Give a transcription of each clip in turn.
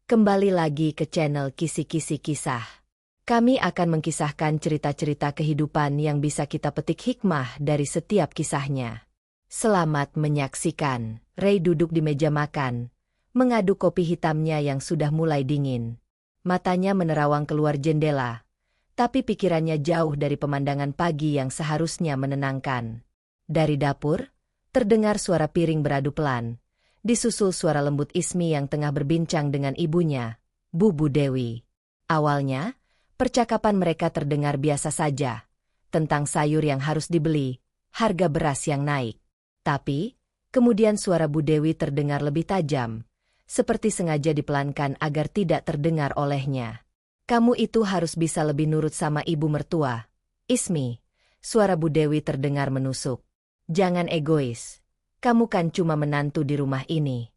Kembali lagi ke channel Kisi-Kisi Kisah. Kami akan mengkisahkan cerita-cerita kehidupan yang bisa kita petik hikmah dari setiap kisahnya. Selamat menyaksikan. Ray duduk di meja makan, mengaduk kopi hitamnya yang sudah mulai dingin. Matanya menerawang keluar jendela, tapi pikirannya jauh dari pemandangan pagi yang seharusnya menenangkan. Dari dapur, terdengar suara piring beradu pelan. Disusul suara lembut Ismi yang tengah berbincang dengan ibunya, Bu Dewi. Awalnya, percakapan mereka terdengar biasa saja, tentang sayur yang harus dibeli, harga beras yang naik. Tapi, kemudian suara Bu Dewi terdengar lebih tajam, seperti sengaja dipelankan agar tidak terdengar olehnya. Kamu itu harus bisa lebih nurut sama ibu mertua, Ismi. Suara Bu Dewi terdengar menusuk. Jangan egois. Kamu kan cuma menantu di rumah ini.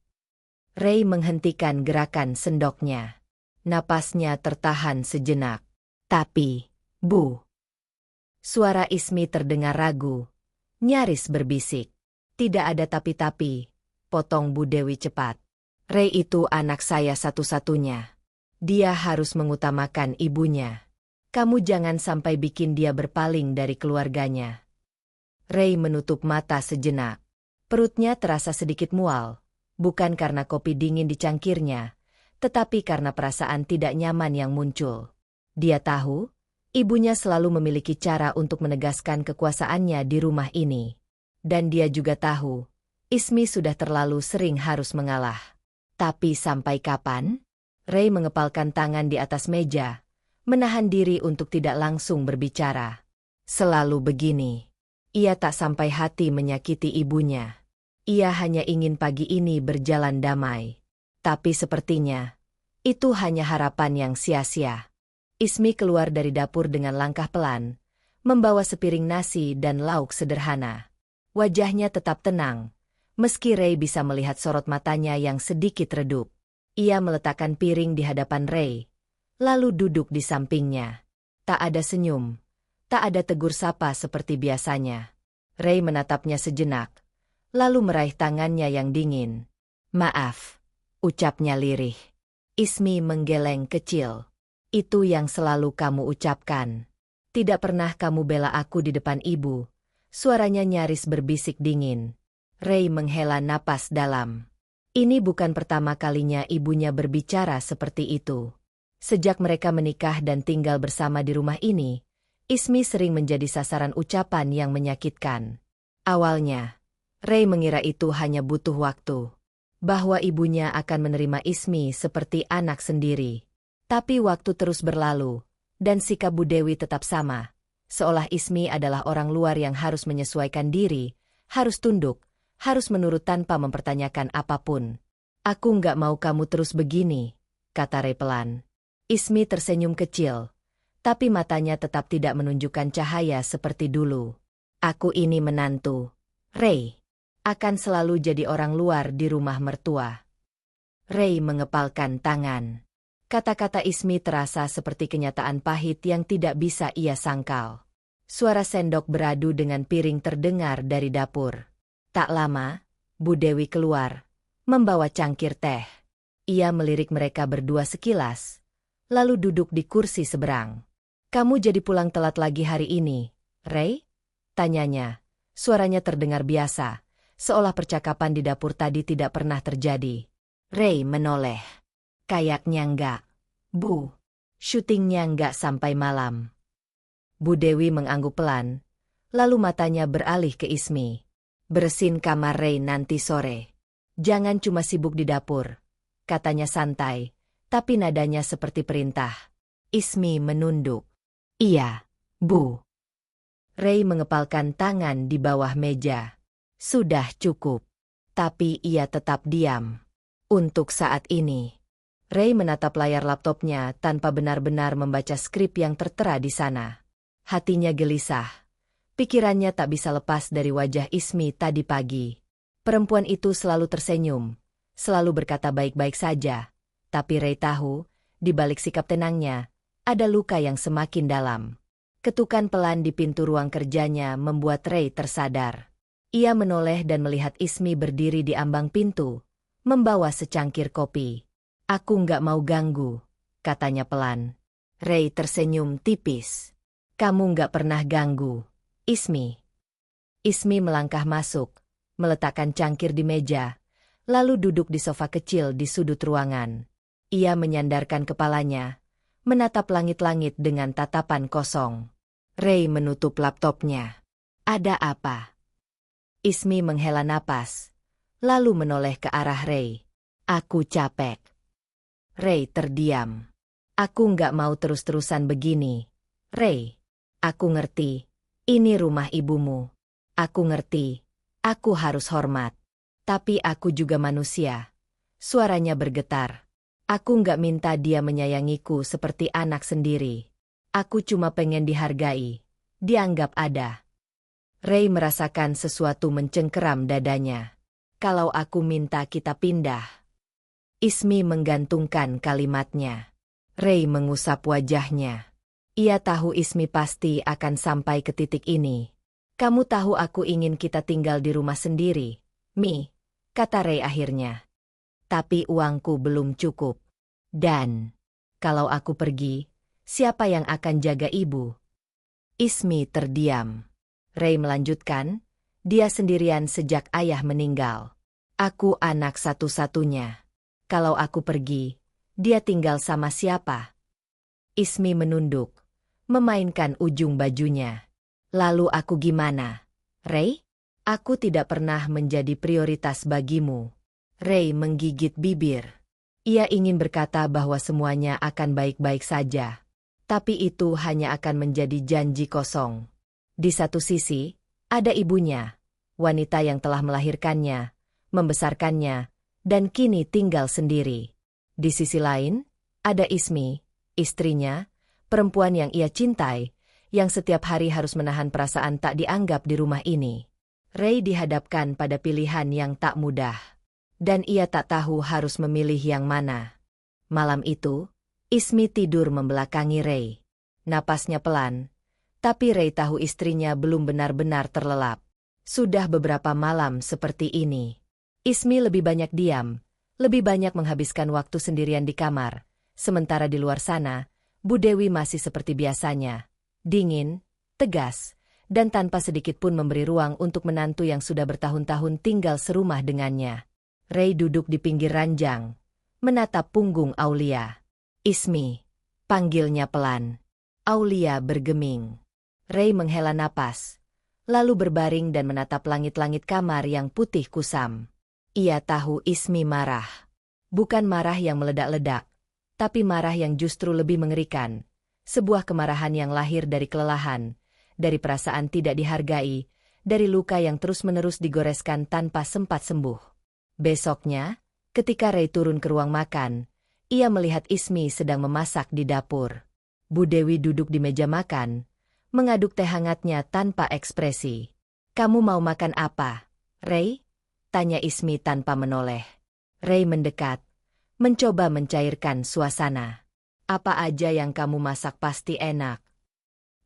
Ray menghentikan gerakan sendoknya. Napasnya tertahan sejenak. Tapi, Bu. Suara Ismi terdengar ragu. Nyaris berbisik. Tidak ada tapi-tapi, potong Bu Dewi cepat. Ray itu anak saya satu-satunya. Dia harus mengutamakan ibunya. Kamu jangan sampai bikin dia berpaling dari keluarganya. Ray menutup mata sejenak. Perutnya terasa sedikit mual, bukan karena kopi dingin di cangkirnya, tetapi karena perasaan tidak nyaman yang muncul. Dia tahu, ibunya selalu memiliki cara untuk menegaskan kekuasaannya di rumah ini. Dan dia juga tahu, Ismi sudah terlalu sering harus mengalah. Tapi sampai kapan? Ray mengepalkan tangan di atas meja, menahan diri untuk tidak langsung berbicara. Selalu begini. Ia tak sampai hati menyakiti ibunya. Ia hanya ingin pagi ini berjalan damai. Tapi sepertinya, itu hanya harapan yang sia-sia. Ismi keluar dari dapur dengan langkah pelan, membawa sepiring nasi dan lauk sederhana. Wajahnya tetap tenang, meski Ray bisa melihat sorot matanya yang sedikit redup. Ia meletakkan piring di hadapan Ray, lalu duduk di sampingnya. Tak ada senyum, tak ada tegur sapa seperti biasanya. Ray menatapnya sejenak, lalu meraih tangannya yang dingin. Maaf, ucapnya lirih. Ismi menggeleng kecil. Itu yang selalu kamu ucapkan. Tidak pernah kamu bela aku di depan ibu. Suaranya nyaris berbisik dingin. Ray menghela napas dalam. Ini bukan pertama kalinya ibunya berbicara seperti itu. Sejak mereka menikah dan tinggal bersama di rumah ini, Ismi sering menjadi sasaran ucapan yang menyakitkan. Awalnya, Ray mengira itu hanya butuh waktu, bahwa ibunya akan menerima Ismi seperti anak sendiri. Tapi waktu terus berlalu, dan sikap Bu Dewi tetap sama, seolah Ismi adalah orang luar yang harus menyesuaikan diri, harus tunduk, harus menurut tanpa mempertanyakan apapun. Aku nggak mau kamu terus begini, kata Ray pelan. Ismi tersenyum kecil, tapi matanya tetap tidak menunjukkan cahaya seperti dulu. Aku ini menantu, Ray. Akan selalu jadi orang luar di rumah mertua. Ray mengepalkan tangan. Kata-kata Ismi terasa seperti kenyataan pahit yang tidak bisa ia sangkal. Suara sendok beradu dengan piring terdengar dari dapur. Tak lama, Bu Dewi keluar, membawa cangkir teh. Ia melirik mereka berdua sekilas, lalu duduk di kursi seberang. Kamu jadi pulang telat lagi hari ini, Ray? Tanyanya. Suaranya terdengar biasa, seolah percakapan di dapur tadi tidak pernah terjadi. Ray menoleh. Kayaknya enggak, Bu. Syutingnya enggak sampai malam. Bu Dewi mengangguk pelan, lalu matanya beralih ke Ismi. Beresin kamar Ray nanti sore. Jangan cuma sibuk di dapur, katanya santai, tapi nadanya seperti perintah. Ismi menunduk. Iya, Bu. Ray mengepalkan tangan di bawah meja. Sudah cukup. Tapi ia tetap diam. Untuk saat ini. Ray menatap layar laptopnya tanpa benar-benar membaca skrip yang tertera di sana. Hatinya gelisah. Pikirannya tak bisa lepas dari wajah Ismi tadi pagi. Perempuan itu selalu tersenyum, selalu berkata baik-baik saja. Tapi Ray tahu, di balik sikap tenangnya, ada luka yang semakin dalam. Ketukan pelan di pintu ruang kerjanya membuat Ray tersadar. Ia menoleh dan melihat Ismi berdiri di ambang pintu, membawa secangkir kopi. Aku nggak mau ganggu, katanya pelan. Ray tersenyum tipis. Kamu nggak pernah ganggu, Ismi. Ismi melangkah masuk, meletakkan cangkir di meja, lalu duduk di sofa kecil di sudut ruangan. Ia menyandarkan kepalanya, menatap langit-langit dengan tatapan kosong. Ray menutup laptopnya. Ada apa? Ismi menghela napas, lalu menoleh ke arah Ray. Aku capek. Ray terdiam. Aku nggak mau terus-terusan begini. Ray, aku ngerti. Ini rumah ibumu. Aku ngerti. Aku harus hormat. Tapi aku juga manusia. Suaranya bergetar. Aku nggak minta dia menyayangiku seperti anak sendiri. Aku cuma pengen dihargai. Dianggap ada. Ray merasakan sesuatu mencengkeram dadanya. Kalau aku minta kita pindah. Ismi menggantungkan kalimatnya. Ray mengusap wajahnya. Ia tahu Ismi pasti akan sampai ke titik ini. Kamu tahu aku ingin kita tinggal di rumah sendiri, Mi, kata Ray akhirnya. Tapi uangku belum cukup. Dan, kalau aku pergi, siapa yang akan jaga ibu? Ismi terdiam. Ray melanjutkan, dia sendirian sejak ayah meninggal. Aku anak satu-satunya. Kalau aku pergi, dia tinggal sama siapa? Ismi menunduk, memainkan ujung bajunya. Lalu aku gimana? Ray? Aku tidak pernah menjadi prioritas bagimu. Ray menggigit bibir. Ia ingin berkata bahwa semuanya akan baik-baik saja. Tapi itu hanya akan menjadi janji kosong. Di satu sisi, ada ibunya, wanita yang telah melahirkannya, membesarkannya, dan kini tinggal sendiri. Di sisi lain, ada Ismi, istrinya, perempuan yang ia cintai, yang setiap hari harus menahan perasaan tak dianggap di rumah ini. Ray dihadapkan pada pilihan yang tak mudah. Dan ia tak tahu harus memilih yang mana. Malam itu, Ismi tidur membelakangi Ray. Napasnya pelan, tapi Ray tahu istrinya belum benar-benar terlelap. Sudah beberapa malam seperti ini. Ismi lebih banyak diam, lebih banyak menghabiskan waktu sendirian di kamar. Sementara di luar sana, Bu Dewi masih seperti biasanya. Dingin, tegas, dan tanpa sedikit pun memberi ruang untuk menantu yang sudah bertahun-tahun tinggal serumah dengannya. Ray duduk di pinggir ranjang, menatap punggung Aulia. Ismi, panggilnya pelan. Aulia bergeming. Ray menghela napas, lalu berbaring dan menatap langit-langit kamar yang putih kusam. Ia tahu Ismi marah. Bukan marah yang meledak-ledak, tapi marah yang justru lebih mengerikan. Sebuah kemarahan yang lahir dari kelelahan, dari perasaan tidak dihargai, dari luka yang terus-menerus digoreskan tanpa sempat sembuh. Besoknya, ketika Ray turun ke ruang makan, ia melihat Ismi sedang memasak di dapur. Bu Dewi duduk di meja makan, mengaduk teh hangatnya tanpa ekspresi. Kamu mau makan apa, Ray? Tanya Ismi tanpa menoleh. Ray mendekat, mencoba mencairkan suasana. Apa aja yang kamu masak pasti enak.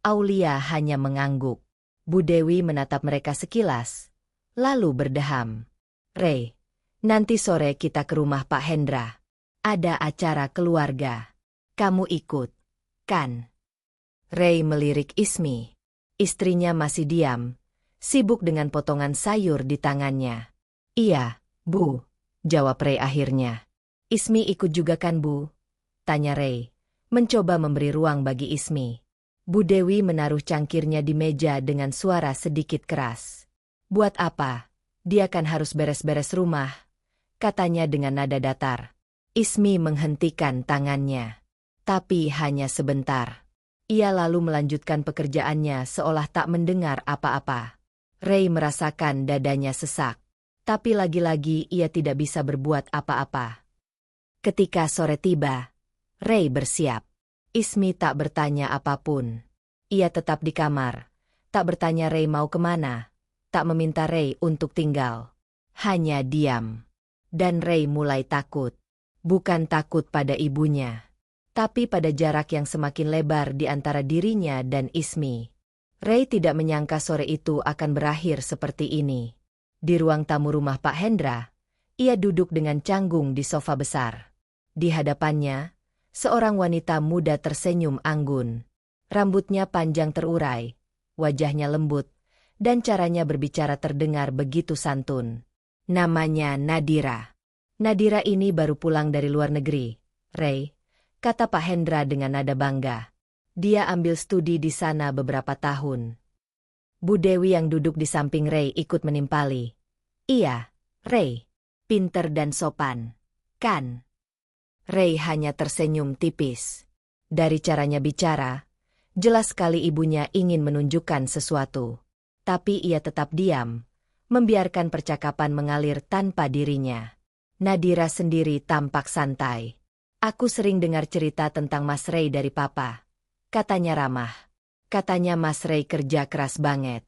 Aulia hanya mengangguk. Bu Dewi menatap mereka sekilas, lalu berdeham. Ray, nanti sore kita ke rumah Pak Hendra. Ada acara keluarga. Kamu ikut, kan? Ray melirik Ismi. Istrinya masih diam, sibuk dengan potongan sayur di tangannya. Iya, Bu, jawab Ray akhirnya. Ismi ikut juga kan, Bu? Tanya Ray, mencoba memberi ruang bagi Ismi. Bu Dewi menaruh cangkirnya di meja dengan suara sedikit keras. Buat apa? Dia kan harus beres-beres rumah, katanya dengan nada datar. Ismi menghentikan tangannya. Tapi hanya sebentar. Ia lalu melanjutkan pekerjaannya seolah tak mendengar apa-apa. Ray merasakan dadanya sesak. Tapi lagi-lagi ia tidak bisa berbuat apa-apa. Ketika sore tiba, Ray bersiap. Ismi tak bertanya apapun. Ia tetap di kamar. Tak bertanya Ray mau kemana. Tak meminta Ray untuk tinggal. Hanya diam. Dan Ray mulai takut. Bukan takut pada ibunya, tapi pada jarak yang semakin lebar di antara dirinya dan Ismi. Ray tidak menyangka sore itu akan berakhir seperti ini. Di ruang tamu rumah Pak Hendra, ia duduk dengan canggung di sofa besar. Di hadapannya, seorang wanita muda tersenyum anggun. Rambutnya panjang terurai, wajahnya lembut, dan caranya berbicara terdengar begitu santun. Namanya Nadira. Nadira ini baru pulang dari luar negeri, Ray, kata Pak Hendra dengan nada bangga. Dia ambil studi di sana beberapa tahun. Bu Dewi yang duduk di samping Ray ikut menimpali. Iya, Ray, pinter dan sopan, kan? Ray hanya tersenyum tipis. Dari caranya bicara, jelas sekali ibunya ingin menunjukkan sesuatu. Tapi ia tetap diam, membiarkan percakapan mengalir tanpa dirinya. Nadira sendiri tampak santai. Aku sering dengar cerita tentang Mas Ray dari Papa. Katanya ramah. Katanya Mas Ray kerja keras banget.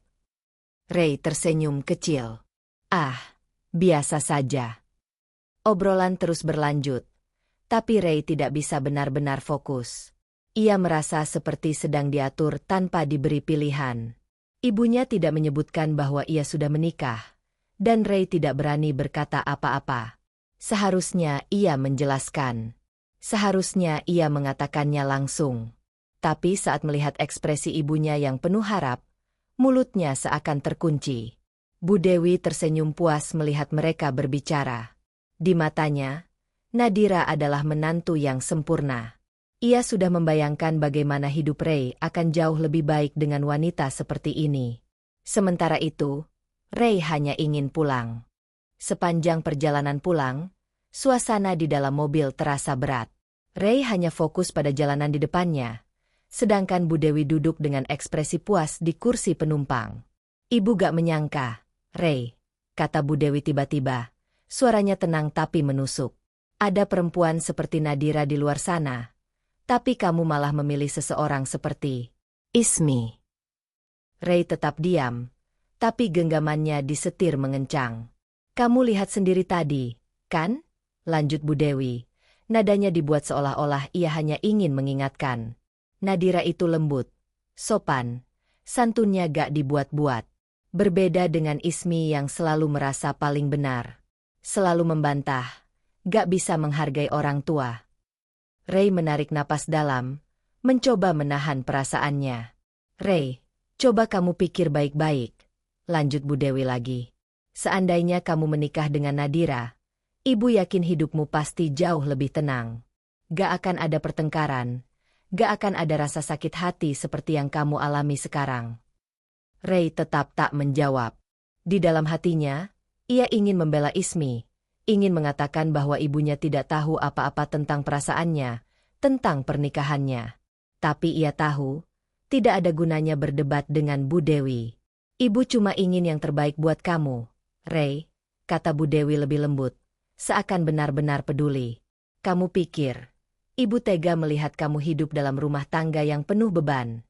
Ray tersenyum kecil. Ah, biasa saja. Obrolan terus berlanjut. Tapi Ray tidak bisa benar-benar fokus. Ia merasa seperti sedang diatur tanpa diberi pilihan. Ibunya tidak menyebutkan bahwa ia sudah menikah. Dan Ray tidak berani berkata apa-apa. Seharusnya ia menjelaskan. Seharusnya ia mengatakannya langsung. Tapi saat melihat ekspresi ibunya yang penuh harap, mulutnya seakan terkunci. Bu Dewi tersenyum puas melihat mereka berbicara. Di matanya, Nadira adalah menantu yang sempurna. Ia sudah membayangkan bagaimana hidup Ray akan jauh lebih baik dengan wanita seperti ini. Sementara itu, Ray hanya ingin pulang. Sepanjang perjalanan pulang, suasana di dalam mobil terasa berat. Ray hanya fokus pada jalanan di depannya. Sedangkan Bu Dewi duduk dengan ekspresi puas di kursi penumpang. Ibu gak menyangka, Ray, kata Bu Dewi tiba-tiba. Suaranya tenang tapi menusuk. Ada perempuan seperti Nadira di luar sana. Tapi kamu malah memilih seseorang seperti Ismi. Ray tetap diam, tapi genggamannya disetir mengencang. Kamu lihat sendiri tadi, kan? Lanjut Bu Dewi. Nadanya dibuat seolah-olah ia hanya ingin mengingatkan. Nadira itu lembut, sopan, santunnya gak dibuat-buat. Berbeda dengan Ismi yang selalu merasa paling benar. Selalu membantah, gak bisa menghargai orang tua. Ray menarik napas dalam, mencoba menahan perasaannya. Ray, coba kamu pikir baik-baik. Lanjut Bu Dewi lagi. Seandainya kamu menikah dengan Nadira, ibu yakin hidupmu pasti jauh lebih tenang. Gak akan ada pertengkaran. Gak akan ada rasa sakit hati seperti yang kamu alami sekarang. Ray tetap tak menjawab. Di dalam hatinya, ia ingin membela Ismi, ingin mengatakan bahwa ibunya tidak tahu apa-apa tentang perasaannya, tentang pernikahannya. Tapi ia tahu, tidak ada gunanya berdebat dengan Bu Dewi. Ibu cuma ingin yang terbaik buat kamu, Ray, kata Bu Dewi lebih lembut, seakan benar-benar peduli. Kamu pikir, ibu tega melihat kamu hidup dalam rumah tangga yang penuh beban?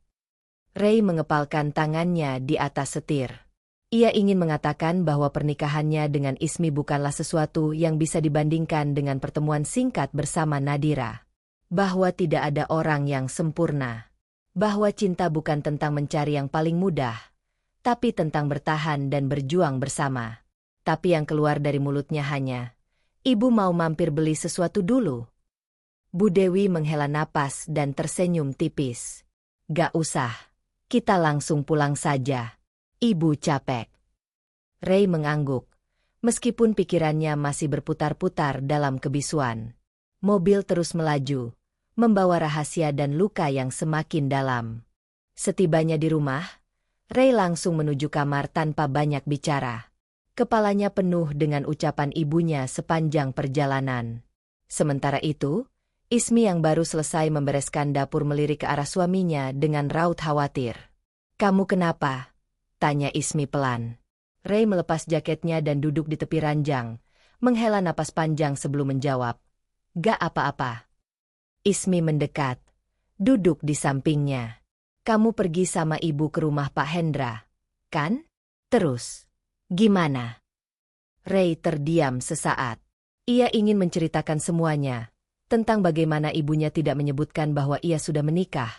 Ray mengepalkan tangannya di atas setir. Ia ingin mengatakan bahwa pernikahannya dengan Ismi bukanlah sesuatu yang bisa dibandingkan dengan pertemuan singkat bersama Nadira. Bahwa tidak ada orang yang sempurna. Bahwa cinta bukan tentang mencari yang paling mudah, tapi tentang bertahan dan berjuang bersama. Tapi yang keluar dari mulutnya hanya, ibu mau mampir beli sesuatu dulu. Bu Dewi menghela napas dan tersenyum tipis. Gak usah, kita langsung pulang saja. Ibu capek. Ray mengangguk, meskipun pikirannya masih berputar-putar dalam kebisuan. Mobil terus melaju, membawa rahasia dan luka yang semakin dalam. Setibanya di rumah, Ray langsung menuju kamar tanpa banyak bicara. Kepalanya penuh dengan ucapan ibunya sepanjang perjalanan. Sementara itu, Ismi yang baru selesai membereskan dapur melirik ke arah suaminya dengan raut khawatir. Kamu kenapa? Tanya Ismi pelan. Ray melepas jaketnya dan duduk di tepi ranjang, menghela napas panjang sebelum menjawab. Gak apa-apa. Ismi mendekat, duduk di sampingnya. Kamu pergi sama ibu ke rumah Pak Hendra, kan? Terus, gimana? Ray terdiam sesaat. Ia ingin menceritakan semuanya, tentang bagaimana ibunya tidak menyebutkan bahwa ia sudah menikah,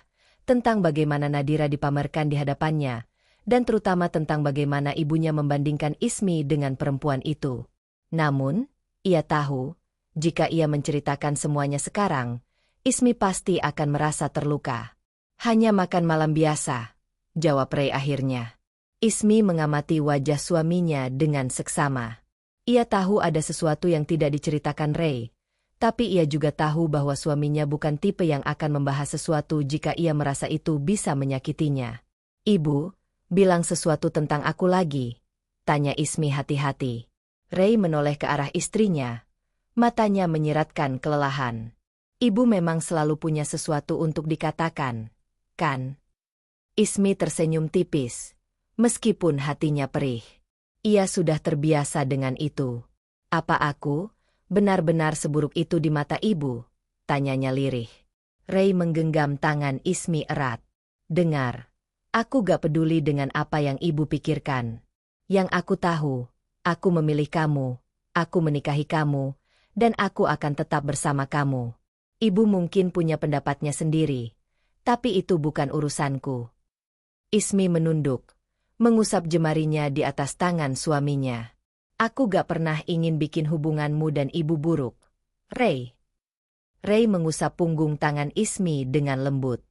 tentang bagaimana Nadira dipamerkan di hadapannya, dan terutama tentang bagaimana ibunya membandingkan Ismi dengan perempuan itu. Namun, ia tahu, Jika ia menceritakan semuanya sekarang, Ismi pasti akan merasa terluka. Hanya makan malam biasa, jawab Ray akhirnya. Ismi mengamati wajah suaminya dengan seksama. Ia tahu ada sesuatu yang tidak diceritakan Ray, tapi ia juga tahu bahwa suaminya bukan tipe yang akan membahas sesuatu jika ia merasa itu bisa menyakitinya. Ibu, bilang sesuatu tentang aku lagi, tanya Ismi hati-hati. Ray menoleh ke arah istrinya, matanya menyiratkan kelelahan. Ibu memang selalu punya sesuatu untuk dikatakan, kan? Ismi tersenyum tipis, meskipun hatinya perih. Ia sudah terbiasa dengan itu. Apa aku benar-benar seburuk itu di mata ibu? Tanyanya lirih. Ray menggenggam tangan Ismi erat. Dengar, aku gak peduli dengan apa yang ibu pikirkan. Yang aku tahu, aku memilih kamu, aku menikahi kamu, dan aku akan tetap bersama kamu. Ibu mungkin punya pendapatnya sendiri, tapi itu bukan urusanku. Ismi menunduk, mengusap jemarinya di atas tangan suaminya. Aku gak pernah ingin bikin hubunganmu dan ibu buruk, Ray. Ray mengusap punggung tangan Ismi dengan lembut.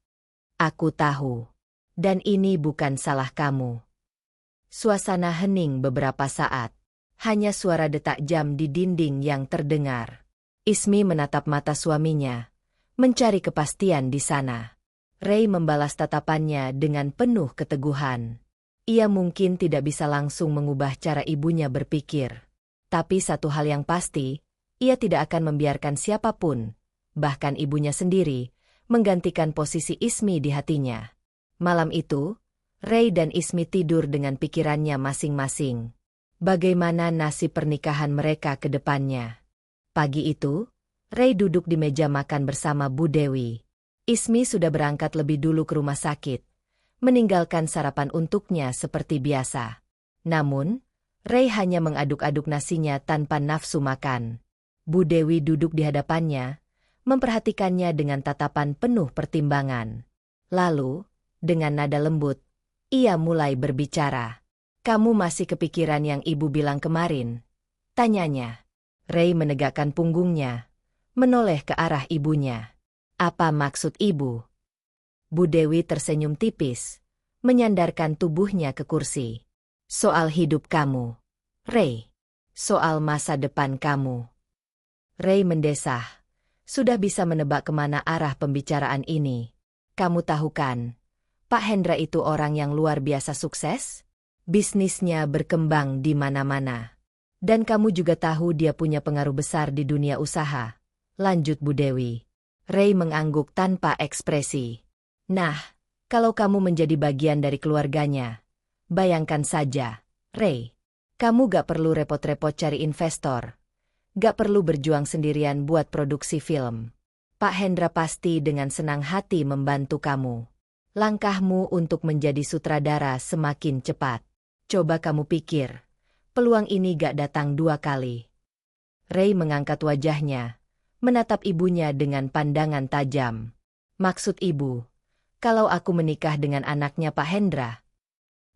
Aku tahu. Dan ini bukan salah kamu. Suasana hening beberapa saat. Hanya suara detak jam di dinding yang terdengar. Ismi menatap mata suaminya, mencari kepastian di sana. Ray membalas tatapannya dengan penuh keteguhan. Ia mungkin tidak bisa langsung mengubah cara ibunya berpikir. Tapi satu hal yang pasti, ia tidak akan membiarkan siapapun, bahkan ibunya sendiri, menggantikan posisi Ismi di hatinya. Malam itu, Ray dan Ismi tidur dengan pikirannya masing-masing. Bagaimana nasib pernikahan mereka ke depannya? Pagi itu, Ray duduk di meja makan bersama Bu Dewi. Ismi sudah berangkat lebih dulu ke rumah sakit, meninggalkan sarapan untuknya seperti biasa. Namun, Ray hanya mengaduk-aduk nasinya tanpa nafsu makan. Bu Dewi duduk di hadapannya, memperhatikannya dengan tatapan penuh pertimbangan. Lalu, dengan nada lembut, ia mulai berbicara. Kamu masih kepikiran yang ibu bilang kemarin? Tanyanya. Ray menegakkan punggungnya, menoleh ke arah ibunya. Apa maksud ibu? Bu Dewi tersenyum tipis, menyandarkan tubuhnya ke kursi. Soal hidup kamu, Ray. Soal masa depan kamu. Ray mendesah. Sudah bisa menebak kemana arah pembicaraan ini. Kamu tahu kan, Pak Hendra itu orang yang luar biasa sukses? Bisnisnya berkembang di mana-mana. Dan kamu juga tahu dia punya pengaruh besar di dunia usaha, lanjut Bu Dewi. Ray mengangguk tanpa ekspresi. Nah, kalau kamu menjadi bagian dari keluarganya, bayangkan saja, Ray. Kamu gak perlu repot-repot cari investor. Gak perlu berjuang sendirian buat produksi film. Pak Hendra pasti dengan senang hati membantu kamu. Langkahmu untuk menjadi sutradara semakin cepat. Coba kamu pikir. Peluang ini gak datang 2 kali. Ray mengangkat wajahnya, menatap ibunya dengan pandangan tajam. Maksud ibu, kalau aku menikah dengan anaknya Pak Hendra?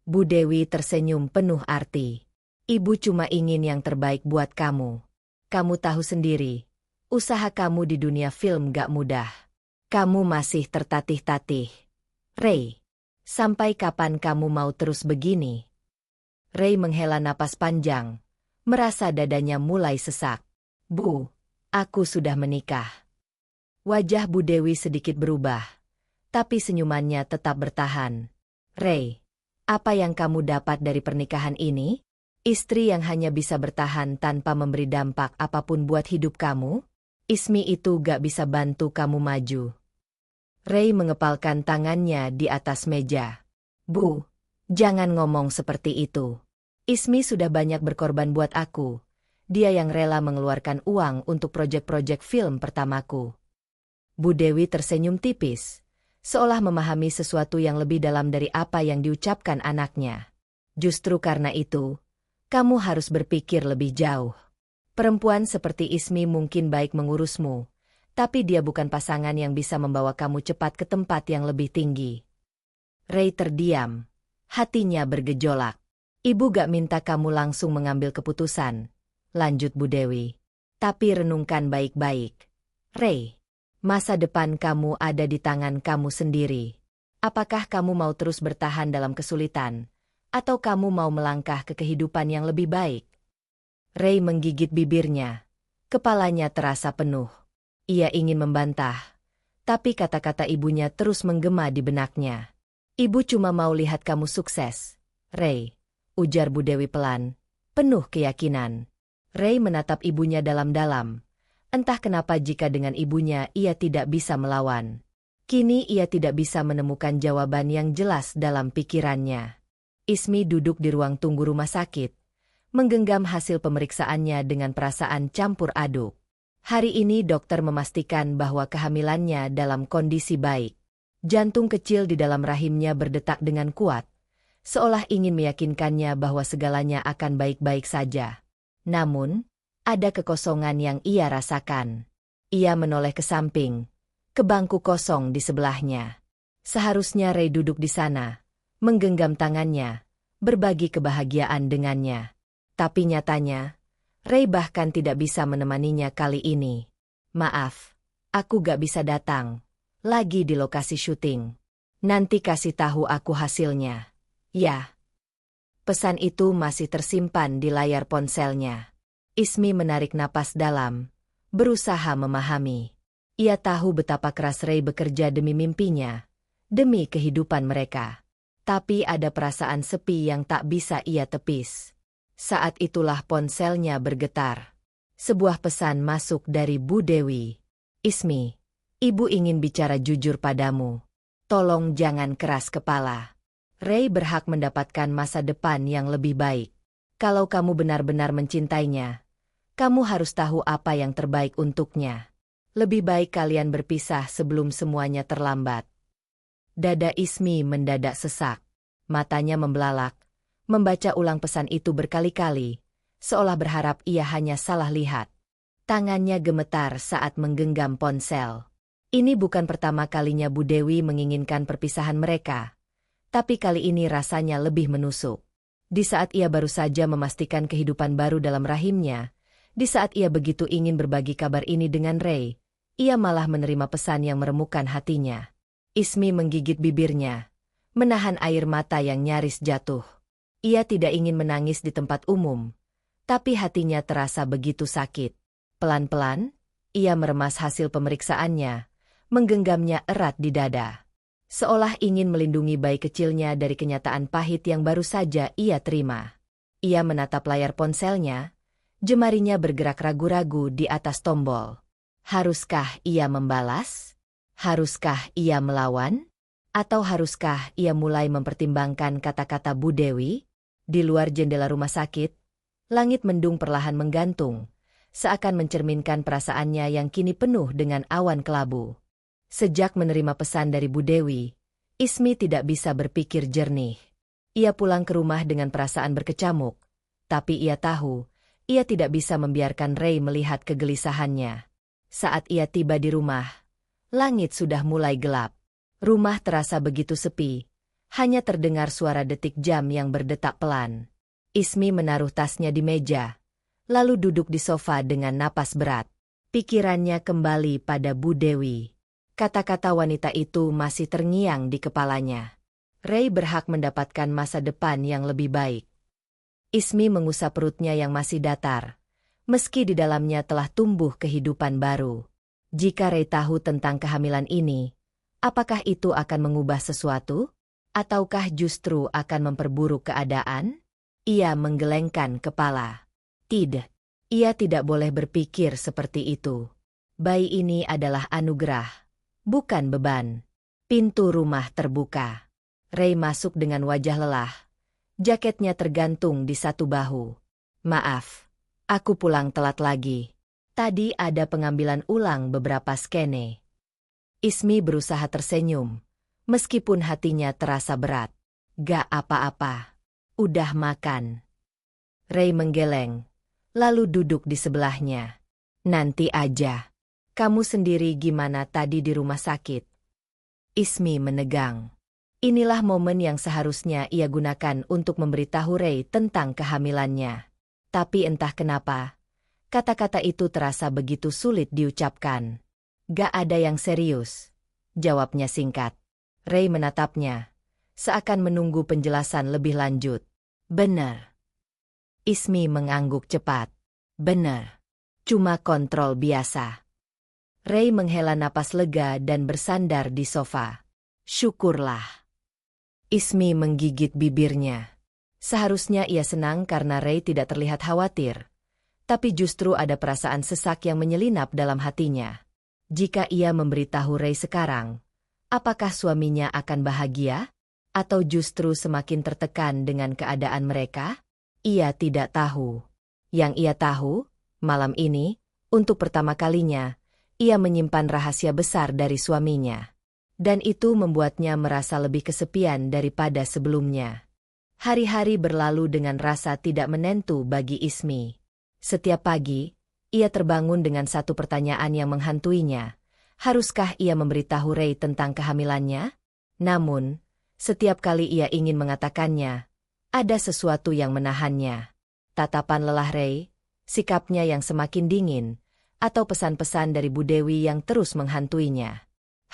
Bu Dewi tersenyum penuh arti. Ibu cuma ingin yang terbaik buat kamu. Kamu tahu sendiri, usaha kamu di dunia film gak mudah. Kamu masih tertatih-tatih. Ray, sampai kapan kamu mau terus begini? Ray menghela napas panjang, merasa dadanya mulai sesak. Bu, aku sudah menikah. Wajah Bu Dewi sedikit berubah, tapi senyumannya tetap bertahan. Ray, apa yang kamu dapat dari pernikahan ini? Istri yang hanya bisa bertahan tanpa memberi dampak apapun buat hidup kamu? Ismi itu gak bisa bantu kamu maju. Ray mengepalkan tangannya di atas meja. Bu, jangan ngomong seperti itu. Ismi sudah banyak berkorban buat aku. Dia yang rela mengeluarkan uang untuk proyek-proyek film pertamaku. Bu Dewi tersenyum tipis, seolah memahami sesuatu yang lebih dalam dari apa yang diucapkan anaknya. Justru karena itu, kamu harus berpikir lebih jauh. Perempuan seperti Ismi mungkin baik mengurusmu, tapi dia bukan pasangan yang bisa membawa kamu cepat ke tempat yang lebih tinggi. Ray terdiam, hatinya bergejolak. Ibu gak minta kamu langsung mengambil keputusan, lanjut Bu Dewi. Tapi renungkan baik-baik. Ray, masa depan kamu ada di tangan kamu sendiri. Apakah kamu mau terus bertahan dalam kesulitan, atau kamu mau melangkah ke kehidupan yang lebih baik? Ray menggigit bibirnya. Kepalanya terasa penuh. Ia ingin membantah, tapi kata-kata ibunya terus menggema di benaknya. Ibu cuma mau lihat kamu sukses, Ray, ujar Bu Dewi pelan, penuh keyakinan. Ray menatap ibunya dalam-dalam. Entah kenapa jika dengan ibunya ia tidak bisa melawan. Kini ia tidak bisa menemukan jawaban yang jelas dalam pikirannya. Ismi duduk di ruang tunggu rumah sakit, menggenggam hasil pemeriksaannya dengan perasaan campur aduk. Hari ini dokter memastikan bahwa kehamilannya dalam kondisi baik. Jantung kecil di dalam rahimnya berdetak dengan kuat, seolah ingin meyakinkannya bahwa segalanya akan baik-baik saja. Namun, ada kekosongan yang ia rasakan. Ia menoleh ke samping, ke bangku kosong di sebelahnya. Seharusnya Ray duduk di sana, menggenggam tangannya, berbagi kebahagiaan dengannya. Tapi nyatanya, Ray bahkan tidak bisa menemaninya kali ini. Maaf, aku gak bisa datang. Lagi di lokasi syuting. Nanti kasih tahu aku hasilnya. Ya. Pesan itu masih tersimpan di layar ponselnya. Ismi menarik napas dalam, berusaha memahami. Ia tahu betapa keras Ray bekerja demi mimpinya, demi kehidupan mereka. Tapi ada perasaan sepi yang tak bisa ia tepis. Saat itulah ponselnya bergetar. Sebuah pesan masuk dari Bu Dewi. Ismi, ibu ingin bicara jujur padamu. Tolong jangan keras kepala. Ray berhak mendapatkan masa depan yang lebih baik. Kalau kamu benar-benar mencintainya, kamu harus tahu apa yang terbaik untuknya. Lebih baik kalian berpisah sebelum semuanya terlambat. Dada Ismi mendadak sesak. Matanya membelalak, membaca ulang pesan itu berkali-kali, seolah berharap ia hanya salah lihat. Tangannya gemetar saat menggenggam ponsel. Ini bukan pertama kalinya Bu Dewi menginginkan perpisahan mereka. Tapi kali ini rasanya lebih menusuk. Di saat ia baru saja memastikan kehidupan baru dalam rahimnya, di saat ia begitu ingin berbagi kabar ini dengan Ray, ia malah menerima pesan yang meremukkan hatinya. Ismi menggigit bibirnya, menahan air mata yang nyaris jatuh. Ia tidak ingin menangis di tempat umum, tapi hatinya terasa begitu sakit. Pelan-pelan, ia meremas hasil pemeriksaannya, menggenggamnya erat di dada. Seolah ingin melindungi bayi kecilnya dari kenyataan pahit yang baru saja ia terima. Ia menatap layar ponselnya, jemarinya bergerak ragu-ragu di atas tombol. Haruskah ia membalas? Haruskah ia melawan? Atau haruskah ia mulai mempertimbangkan kata-kata Bu Dewi? Di luar jendela rumah sakit, langit mendung perlahan menggantung, seakan mencerminkan perasaannya yang kini penuh dengan awan kelabu. Sejak menerima pesan dari Bu Dewi, Ismi tidak bisa berpikir jernih. Ia pulang ke rumah dengan perasaan berkecamuk, tapi ia tahu, ia tidak bisa membiarkan Ray melihat kegelisahannya. Saat ia tiba di rumah, langit sudah mulai gelap. Rumah terasa begitu sepi, hanya terdengar suara detik jam yang berdetak pelan. Ismi menaruh tasnya di meja, lalu duduk di sofa dengan napas berat. Pikirannya kembali pada Bu Dewi. Kata-kata wanita itu masih terngiang di kepalanya. Ray berhak mendapatkan masa depan yang lebih baik. Ismi mengusap perutnya yang masih datar, meski di dalamnya telah tumbuh kehidupan baru. Jika Ray tahu tentang kehamilan ini, apakah itu akan mengubah sesuatu? Ataukah justru akan memperburuk keadaan? Ia menggelengkan kepala. Tidak, ia tidak boleh berpikir seperti itu. Bayi ini adalah anugerah, bukan beban. Pintu rumah terbuka. Ray masuk dengan wajah lelah. Jaketnya tergantung di satu bahu. Maaf, aku pulang telat lagi. Tadi ada pengambilan ulang beberapa skene. Ismi berusaha tersenyum, meskipun hatinya terasa berat. Gak apa-apa. Udah makan. Ray menggeleng, lalu duduk di sebelahnya. Nanti aja. Kamu sendiri gimana tadi di rumah sakit? Ismi menegang. Inilah momen yang seharusnya ia gunakan untuk memberitahu Ray tentang kehamilannya. Tapi entah kenapa, Kata-kata itu terasa begitu sulit diucapkan. Gak ada yang serius, jawabnya singkat. Ray menatapnya, seakan menunggu penjelasan lebih lanjut. Benar. Ismi mengangguk cepat. Benar. Cuma kontrol biasa. Ray menghela napas lega dan bersandar di sofa. Syukurlah. Ismi menggigit bibirnya. Seharusnya ia senang karena Ray tidak terlihat khawatir. Tapi justru ada perasaan sesak yang menyelinap dalam hatinya. Jika ia memberitahu Ray sekarang, apakah suaminya akan bahagia? Atau justru semakin tertekan dengan keadaan mereka? Ia tidak tahu. Yang ia tahu, malam ini, untuk pertama kalinya, ia menyimpan rahasia besar dari suaminya. Dan itu membuatnya merasa lebih kesepian daripada sebelumnya. Hari-hari berlalu dengan rasa tidak menentu bagi Ismi. Setiap pagi, ia terbangun dengan satu pertanyaan yang menghantuinya. Haruskah ia memberitahu Ray tentang kehamilannya? Namun, setiap kali ia ingin mengatakannya, ada sesuatu yang menahannya. Tatapan lelah Ray, sikapnya yang semakin dingin, atau pesan-pesan dari Bu Dewi yang terus menghantuinya.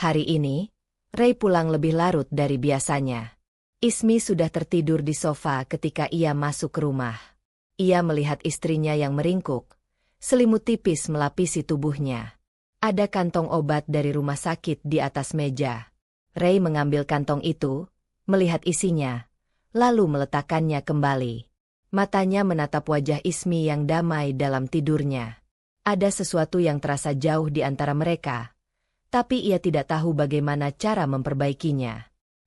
Hari ini, Ray pulang lebih larut dari biasanya. Ismi sudah tertidur di sofa ketika ia masuk ke rumah. Ia melihat istrinya yang meringkuk. Selimut tipis melapisi tubuhnya. Ada kantong obat dari rumah sakit di atas meja. Ray mengambil kantong itu, melihat isinya, lalu meletakkannya kembali. Matanya menatap wajah Ismi yang damai dalam tidurnya. Ada sesuatu yang terasa jauh di antara mereka, tapi ia tidak tahu bagaimana cara memperbaikinya.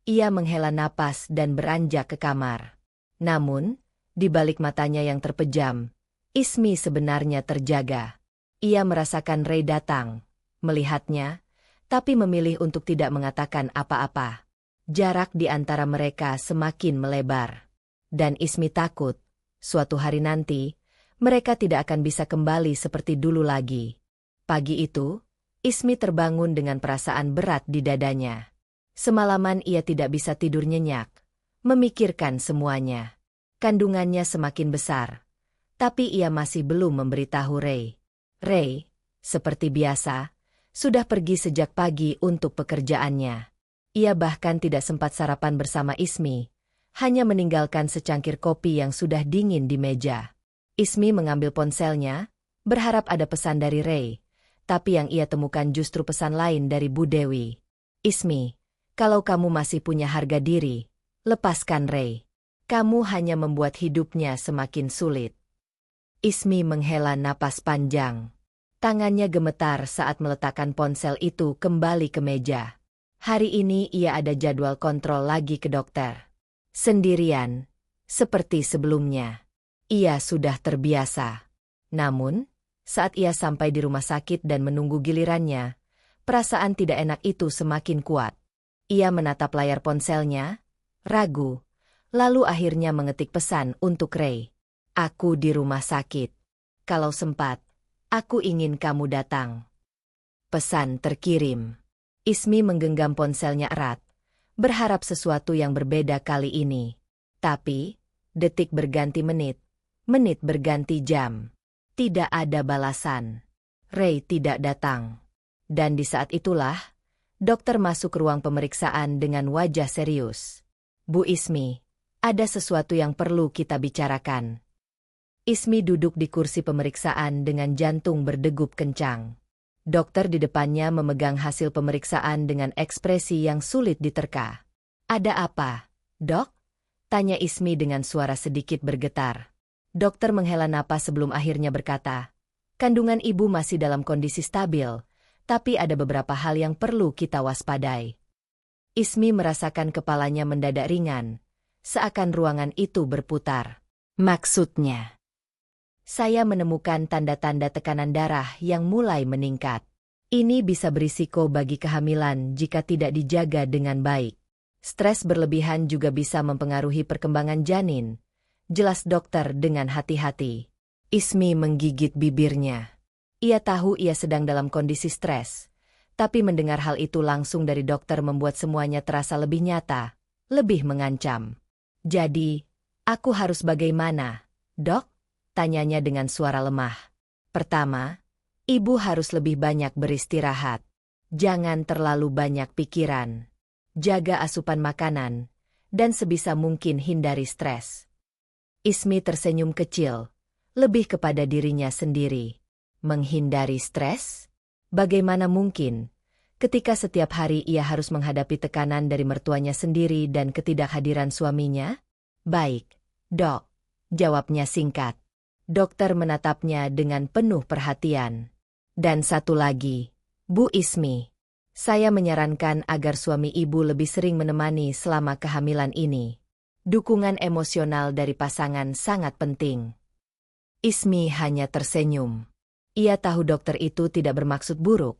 Ia menghela napas dan beranjak ke kamar. Namun, di balik matanya yang terpejam, Ismi sebenarnya terjaga. Ia merasakan Ray datang, melihatnya, tapi memilih untuk tidak mengatakan apa-apa. Jarak di antara mereka semakin melebar. Dan Ismi takut, suatu hari nanti, mereka tidak akan bisa kembali seperti dulu lagi. Pagi itu, Ismi terbangun dengan perasaan berat di dadanya. Semalaman ia tidak bisa tidur nyenyak, memikirkan semuanya. Kandungannya semakin besar, tapi ia masih belum memberitahu Ray. Ray, seperti biasa, sudah pergi sejak pagi untuk pekerjaannya. Ia bahkan tidak sempat sarapan bersama Ismi, hanya meninggalkan secangkir kopi yang sudah dingin di meja. Ismi mengambil ponselnya, berharap ada pesan dari Ray, tapi yang ia temukan justru pesan lain dari Bu Dewi. Ismi, kalau kamu masih punya harga diri, lepaskan Ray. Kamu hanya membuat hidupnya semakin sulit. Ismi menghela napas panjang. Tangannya gemetar saat meletakkan ponsel itu kembali ke meja. Hari ini ia ada jadwal kontrol lagi ke dokter. Sendirian, seperti sebelumnya. Ia sudah terbiasa. Namun, saat ia sampai di rumah sakit dan menunggu gilirannya, perasaan tidak enak itu semakin kuat. Ia menatap layar ponselnya, ragu, lalu akhirnya mengetik pesan untuk Ray. Aku di rumah sakit. Kalau sempat, aku ingin kamu datang. Pesan terkirim. Ismi menggenggam ponselnya erat, berharap sesuatu yang berbeda kali ini. Tapi, detik berganti menit. Menit berganti jam. Tidak ada balasan. Ray tidak datang. Dan di saat itulah, dokter masuk ke ruang pemeriksaan dengan wajah serius. Bu Ismi, ada sesuatu yang perlu kita bicarakan. Ismi duduk di kursi pemeriksaan dengan jantung berdegup kencang. Dokter di depannya memegang hasil pemeriksaan dengan ekspresi yang sulit diterka. Ada apa, Dok? Tanya Ismi dengan suara sedikit bergetar. Dokter menghela napas sebelum akhirnya berkata, kandungan ibu masih dalam kondisi stabil, tapi ada beberapa hal yang perlu kita waspadai. Ismi merasakan kepalanya mendadak ringan, seakan ruangan itu berputar. Maksudnya, saya menemukan tanda-tanda tekanan darah yang mulai meningkat. Ini bisa berisiko bagi kehamilan jika tidak dijaga dengan baik. Stres berlebihan juga bisa mempengaruhi perkembangan janin. Jelas dokter dengan hati-hati. Ismi menggigit bibirnya. Ia tahu ia sedang dalam kondisi stres. Tapi mendengar hal itu langsung dari dokter membuat semuanya terasa lebih nyata, lebih mengancam. Jadi, aku harus bagaimana, Dok? Tanyanya dengan suara lemah. Pertama, ibu harus lebih banyak beristirahat. Jangan terlalu banyak pikiran. Jaga asupan makanan, dan sebisa mungkin hindari stres. Ismi tersenyum kecil, lebih kepada dirinya sendiri. Menghindari stres? Bagaimana mungkin? Ketika setiap hari ia harus menghadapi tekanan dari mertuanya sendiri dan ketidakhadiran suaminya? Baik, Dok. Jawabnya singkat. Dokter menatapnya dengan penuh perhatian. Dan satu lagi, Bu Ismi. Saya menyarankan agar suami ibu lebih sering menemani selama kehamilan ini. Dukungan emosional dari pasangan sangat penting. Ismi hanya tersenyum. Ia tahu dokter itu tidak bermaksud buruk.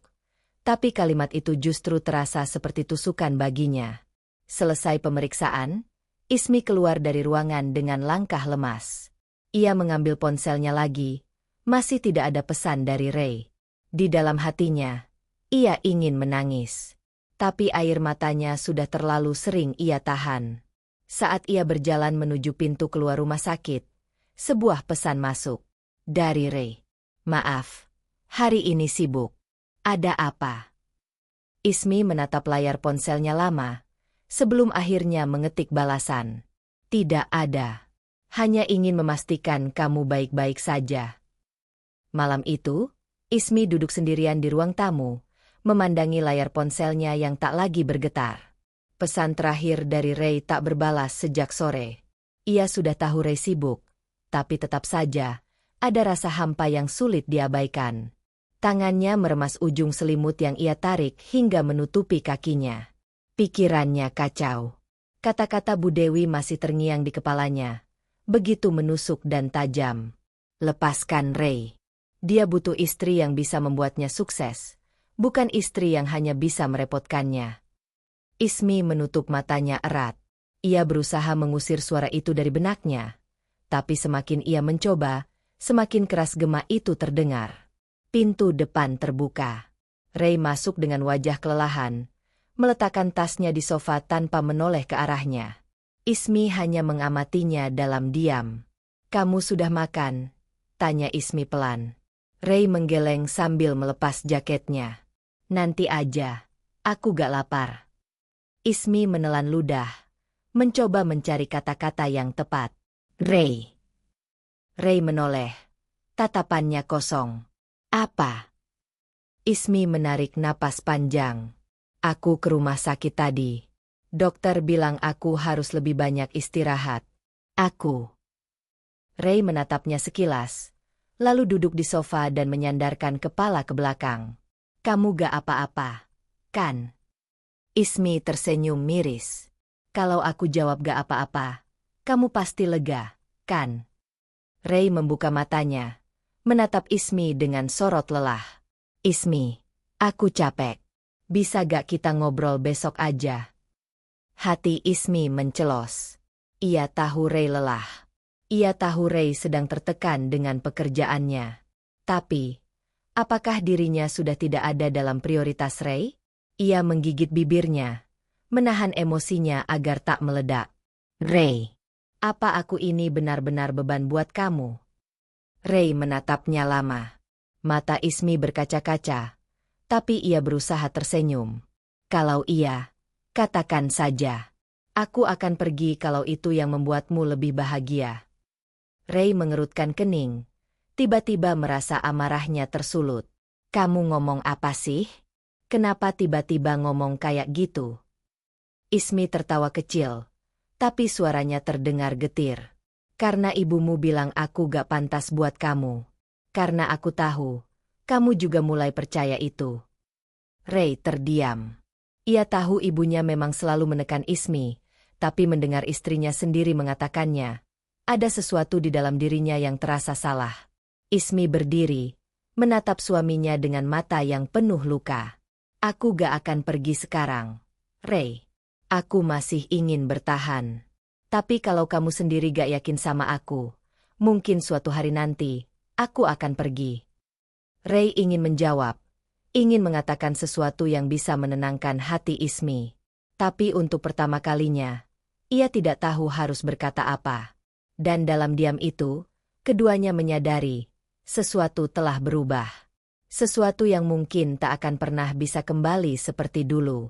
Tapi kalimat itu justru terasa seperti tusukan baginya. Selesai pemeriksaan, Ismi keluar dari ruangan dengan langkah lemas. Ia mengambil ponselnya lagi. Masih tidak ada pesan dari Ray. Di dalam hatinya, ia ingin menangis. Tapi air matanya sudah terlalu sering ia tahan. Saat ia berjalan menuju pintu keluar rumah sakit, sebuah pesan masuk. Dari Ray. Maaf, hari ini sibuk. Ada apa? Ismi menatap layar ponselnya lama, sebelum akhirnya mengetik balasan. Tidak ada. Hanya ingin memastikan kamu baik-baik saja. Malam itu, Ismi duduk sendirian di ruang tamu, memandangi layar ponselnya yang tak lagi bergetar. Pesan terakhir dari Ray tak berbalas sejak sore. Ia sudah tahu Ray sibuk, tapi tetap saja, ada rasa hampa yang sulit diabaikan. Tangannya meremas ujung selimut yang ia tarik hingga menutupi kakinya. Pikirannya kacau. Kata-kata Bu Dewi masih terngiang di kepalanya. Begitu menusuk dan tajam. Lepaskan Ray. Dia butuh istri yang bisa membuatnya sukses, bukan istri yang hanya bisa merepotkannya. Ismi menutup matanya erat. Ia berusaha mengusir suara itu dari benaknya. Tapi semakin ia mencoba, semakin keras gema itu terdengar. Pintu depan terbuka. Ray masuk dengan wajah kelelahan, meletakkan tasnya di sofa tanpa menoleh ke arahnya. Ismi hanya mengamatinya dalam diam. Kamu sudah makan? Tanya Ismi pelan. Ray menggeleng sambil melepas jaketnya. Nanti aja, aku gak lapar. Ismi menelan ludah, mencoba mencari kata-kata yang tepat. Ray. Ray menoleh, tatapannya kosong. Apa? Ismi menarik napas panjang. Aku ke rumah sakit tadi. Dokter bilang aku harus lebih banyak istirahat. Aku. Ray menatapnya sekilas, lalu duduk di sofa dan menyandarkan kepala ke belakang. Kamu gak apa-apa, kan? Ismi tersenyum miris. Kalau aku jawab gak apa-apa, kamu pasti lega, kan? Ray membuka matanya, menatap Ismi dengan sorot lelah. Ismi, aku capek. Bisa gak kita ngobrol besok aja? Hati Ismi mencelos. Ia tahu Ray lelah. Ia tahu Ray sedang tertekan dengan pekerjaannya. Tapi, apakah dirinya sudah tidak ada dalam prioritas Ray? Ia menggigit bibirnya, menahan emosinya agar tak meledak. Ray, apa aku ini benar-benar beban buat kamu? Ray menatapnya lama. Mata Ismi berkaca-kaca, tapi ia berusaha tersenyum. Kalau iya, katakan saja. Aku akan pergi kalau itu yang membuatmu lebih bahagia. Ray mengerutkan kening, tiba-tiba merasa amarahnya tersulut. Kamu ngomong apa sih? Kenapa tiba-tiba ngomong kayak gitu? Ismi tertawa kecil, tapi suaranya terdengar getir. Karena ibumu bilang aku gak pantas buat kamu. Karena aku tahu, kamu juga mulai percaya itu. Ray terdiam. Ia tahu ibunya memang selalu menekan Ismi, tapi mendengar istrinya sendiri mengatakannya, ada sesuatu di dalam dirinya yang terasa salah. Ismi berdiri, menatap suaminya dengan mata yang penuh luka. Aku gak akan pergi sekarang, Ray. Aku masih ingin bertahan. Tapi kalau kamu sendiri gak yakin sama aku, mungkin suatu hari nanti, aku akan pergi. Ray ingin menjawab, ingin mengatakan sesuatu yang bisa menenangkan hati Ismi. Tapi untuk pertama kalinya, ia tidak tahu harus berkata apa. Dan dalam diam itu, keduanya menyadari, sesuatu telah berubah. Sesuatu yang mungkin tak akan pernah bisa kembali seperti dulu.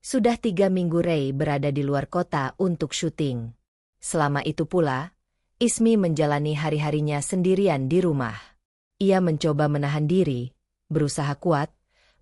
Sudah 3 minggu Ray berada di luar kota untuk syuting. Selama itu pula, Ismi menjalani hari-harinya sendirian di rumah. Ia mencoba menahan diri, berusaha kuat,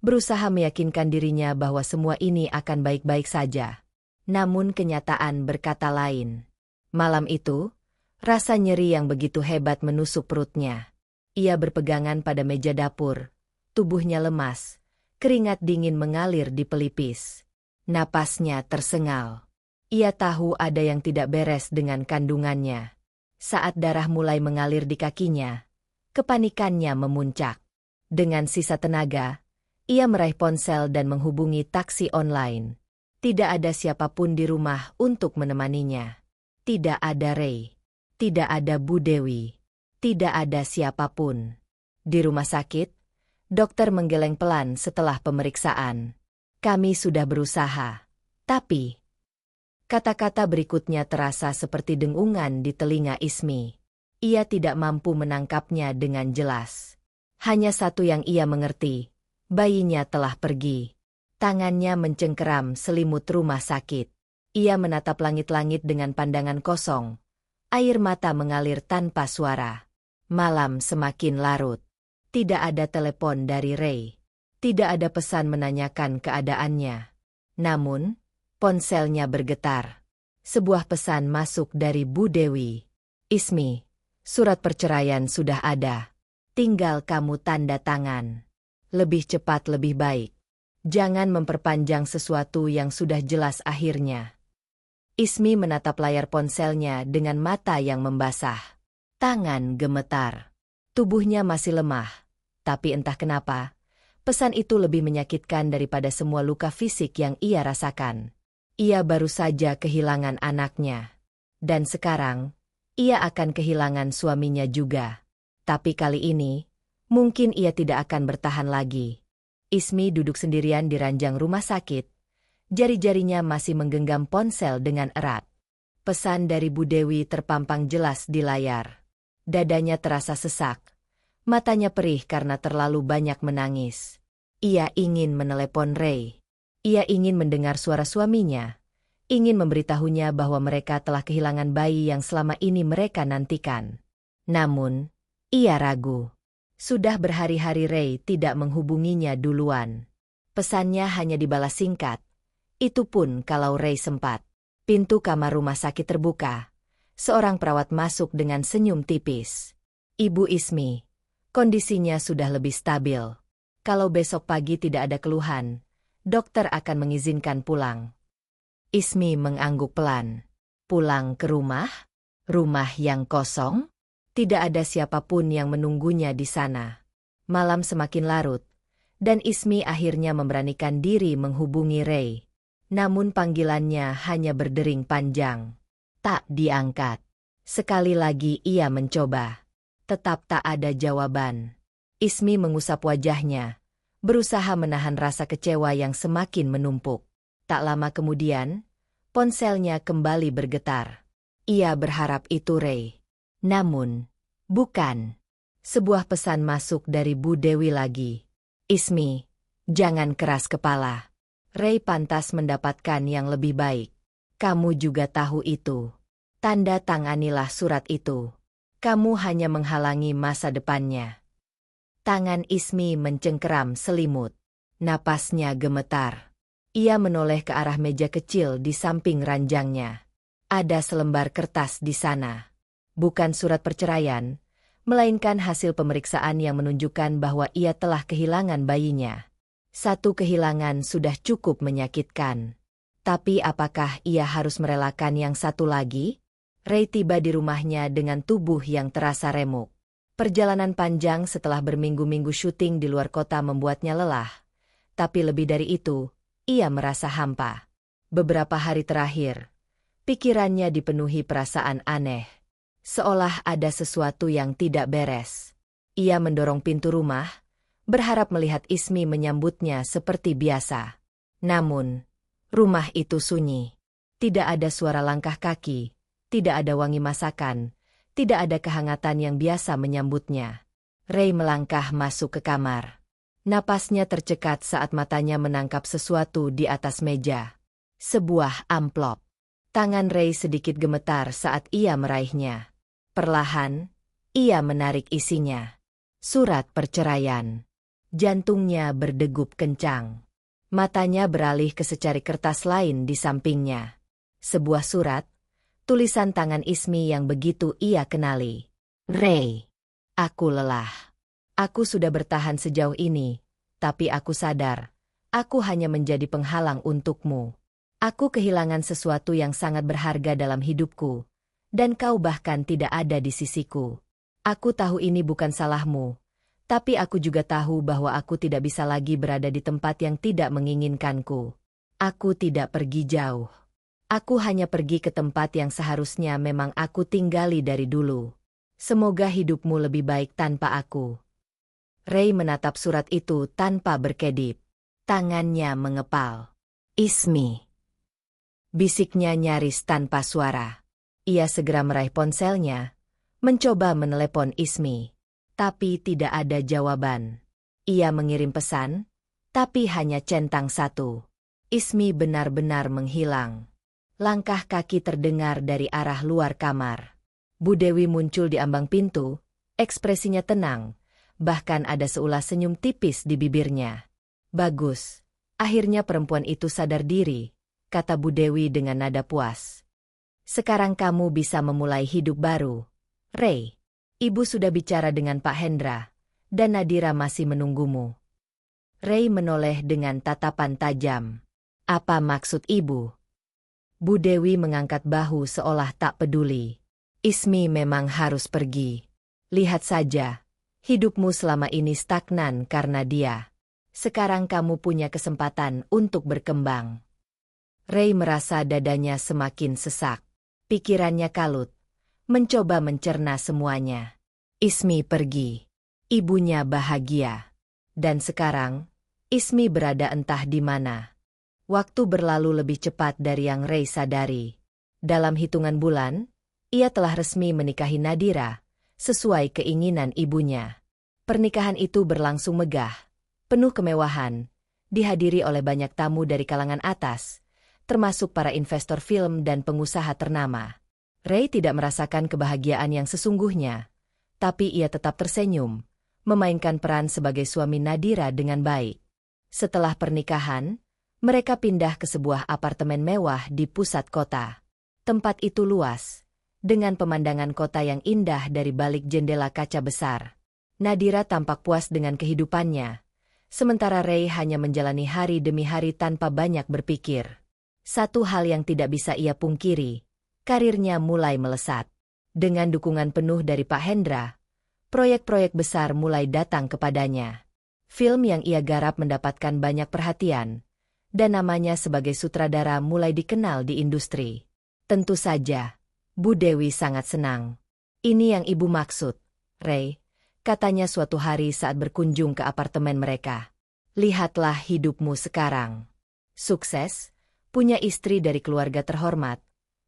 berusaha meyakinkan dirinya bahwa semua ini akan baik-baik saja. Namun kenyataan berkata lain. Malam itu, rasa nyeri yang begitu hebat menusuk perutnya. Ia berpegangan pada meja dapur, tubuhnya lemas, keringat dingin mengalir di pelipis. Napasnya tersengal. Ia tahu ada yang tidak beres dengan kandungannya. Saat darah mulai mengalir di kakinya, kepanikannya memuncak. Dengan sisa tenaga, ia meraih ponsel dan menghubungi taksi online. Tidak ada siapapun di rumah untuk menemaninya. Tidak ada Ray. Tidak ada Bu Dewi. Tidak ada siapapun. Di rumah sakit, dokter menggeleng pelan setelah pemeriksaan. Kami sudah berusaha. Tapi kata-kata berikutnya terasa seperti dengungan di telinga Ismi. Ia tidak mampu menangkapnya dengan jelas. Hanya satu yang ia mengerti, bayinya telah pergi. Tangannya mencengkeram selimut rumah sakit. Ia menatap langit-langit dengan pandangan kosong. Air mata mengalir tanpa suara. Malam semakin larut. Tidak ada telepon dari Ray. Tidak ada pesan menanyakan keadaannya. Namun, ponselnya bergetar. Sebuah pesan masuk dari Bu Dewi. Ismi, surat perceraian sudah ada. Tinggal kamu tanda tangan. Lebih cepat lebih baik. Jangan memperpanjang sesuatu yang sudah jelas akhirnya. Ismi menatap layar ponselnya dengan mata yang membasah. Tangan gemetar. Tubuhnya masih lemah. Tapi entah kenapa, pesan itu lebih menyakitkan daripada semua luka fisik yang ia rasakan. Ia baru saja kehilangan anaknya. Dan sekarang, ia akan kehilangan suaminya juga. Tapi kali ini, mungkin ia tidak akan bertahan lagi. Ismi duduk sendirian di ranjang rumah sakit. Jari-jarinya masih menggenggam ponsel dengan erat. Pesan dari Bu Dewi terpampang jelas di layar. Dadanya terasa sesak. Matanya perih karena terlalu banyak menangis. Ia ingin menelepon Ray. Ia ingin mendengar suara suaminya. Ingin memberitahunya bahwa mereka telah kehilangan bayi yang selama ini mereka nantikan. Namun, ia ragu. Sudah berhari-hari Ray tidak menghubunginya duluan. Pesannya hanya dibalas singkat. Itu pun kalau Ray sempat. Pintu kamar rumah sakit terbuka. Seorang perawat masuk dengan senyum tipis. Ibu Ismi. Kondisinya sudah lebih stabil. Kalau besok pagi tidak ada keluhan, dokter akan mengizinkan pulang. Ismi mengangguk pelan. Pulang ke rumah? Rumah yang kosong? Tidak ada siapapun yang menunggunya di sana. Malam semakin larut, dan Ismi akhirnya memberanikan diri menghubungi Ray. Namun panggilannya hanya berdering panjang. Tak diangkat. Sekali lagi ia mencoba. Tetap tak ada jawaban. Ismi mengusap wajahnya, berusaha menahan rasa kecewa yang semakin menumpuk. Tak lama kemudian, ponselnya kembali bergetar. Ia berharap itu Ray. Namun, bukan. Sebuah pesan masuk dari Bu Dewi lagi. Ismi, jangan keras kepala. Ray pantas mendapatkan yang lebih baik. Kamu juga tahu itu. Tanda tanganilah surat itu. Kamu hanya menghalangi masa depannya. Tangan Ismi mencengkeram selimut. Napasnya gemetar. Ia menoleh ke arah meja kecil di samping ranjangnya. Ada selembar kertas di sana. Bukan surat perceraian, melainkan hasil pemeriksaan yang menunjukkan bahwa ia telah kehilangan bayinya. Satu kehilangan sudah cukup menyakitkan. Tapi apakah ia harus merelakan yang satu lagi? Ray tiba di rumahnya dengan tubuh yang terasa remuk. Perjalanan panjang setelah berminggu-minggu syuting di luar kota membuatnya lelah. Tapi lebih dari itu, ia merasa hampa. Beberapa hari terakhir, pikirannya dipenuhi perasaan aneh. Seolah ada sesuatu yang tidak beres. Ia mendorong pintu rumah, berharap melihat Ismi menyambutnya seperti biasa. Namun, rumah itu sunyi. Tidak ada suara langkah kaki. Tidak ada wangi masakan, tidak ada kehangatan yang biasa menyambutnya. Ray melangkah masuk ke kamar. Napasnya tercekat saat matanya menangkap sesuatu di atas meja. Sebuah amplop. Tangan Ray sedikit gemetar saat ia meraihnya. Perlahan, ia menarik isinya. Surat perceraian. Jantungnya berdegup kencang. Matanya beralih ke secari kertas lain di sampingnya. Sebuah surat, tulisan tangan Ismi yang begitu ia kenali. Ray, aku lelah. Aku sudah bertahan sejauh ini, tapi aku sadar, aku hanya menjadi penghalang untukmu. Aku kehilangan sesuatu yang sangat berharga dalam hidupku, dan kau bahkan tidak ada di sisiku. Aku tahu ini bukan salahmu, tapi aku juga tahu bahwa aku tidak bisa lagi berada di tempat yang tidak menginginkanku. Aku tidak pergi jauh. Aku hanya pergi ke tempat yang seharusnya memang aku tinggali dari dulu. Semoga hidupmu lebih baik tanpa aku. Ray menatap surat itu tanpa berkedip. Tangannya mengepal. Ismi. Bisiknya nyaris tanpa suara. Ia segera meraih ponselnya, mencoba menelepon Ismi. Tapi tidak ada jawaban. Ia mengirim pesan, tapi hanya centang satu. Ismi benar-benar menghilang. Langkah kaki terdengar dari arah luar kamar. Bu Dewi muncul di ambang pintu, ekspresinya tenang, bahkan ada seulas senyum tipis di bibirnya. Bagus, akhirnya perempuan itu sadar diri, kata Bu Dewi dengan nada puas. Sekarang kamu bisa memulai hidup baru. Ray, ibu sudah bicara dengan Pak Hendra, dan Nadira masih menunggumu. Ray menoleh dengan tatapan tajam. Apa maksud ibu? Bu Dewi mengangkat bahu seolah tak peduli. Ismi memang harus pergi. Lihat saja, hidupmu selama ini stagnan karena dia. Sekarang kamu punya kesempatan untuk berkembang. Ray merasa dadanya semakin sesak. Pikirannya kalut, mencoba mencerna semuanya. Ismi pergi. Ibunya bahagia. Dan sekarang, Ismi berada entah di mana. Waktu berlalu lebih cepat dari yang Ray sadari. Dalam hitungan bulan, ia telah resmi menikahi Nadira, sesuai keinginan ibunya. Pernikahan itu berlangsung megah, penuh kemewahan, dihadiri oleh banyak tamu dari kalangan atas, termasuk para investor film dan pengusaha ternama. Ray tidak merasakan kebahagiaan yang sesungguhnya, tapi ia tetap tersenyum, memainkan peran sebagai suami Nadira dengan baik. Setelah pernikahan, mereka pindah ke sebuah apartemen mewah di pusat kota. Tempat itu luas, dengan pemandangan kota yang indah dari balik jendela kaca besar. Nadira tampak puas dengan kehidupannya, sementara Ray hanya menjalani hari demi hari tanpa banyak berpikir. Satu hal yang tidak bisa ia pungkiri, karirnya mulai melesat. Dengan dukungan penuh dari Pak Hendra, proyek-proyek besar mulai datang kepadanya. Film yang ia garap mendapatkan banyak perhatian, dan namanya sebagai sutradara mulai dikenal di industri. Tentu saja, Bu Dewi sangat senang. Ini yang ibu maksud, Ray, katanya suatu hari saat berkunjung ke apartemen mereka. Lihatlah hidupmu sekarang. Sukses, punya istri dari keluarga terhormat,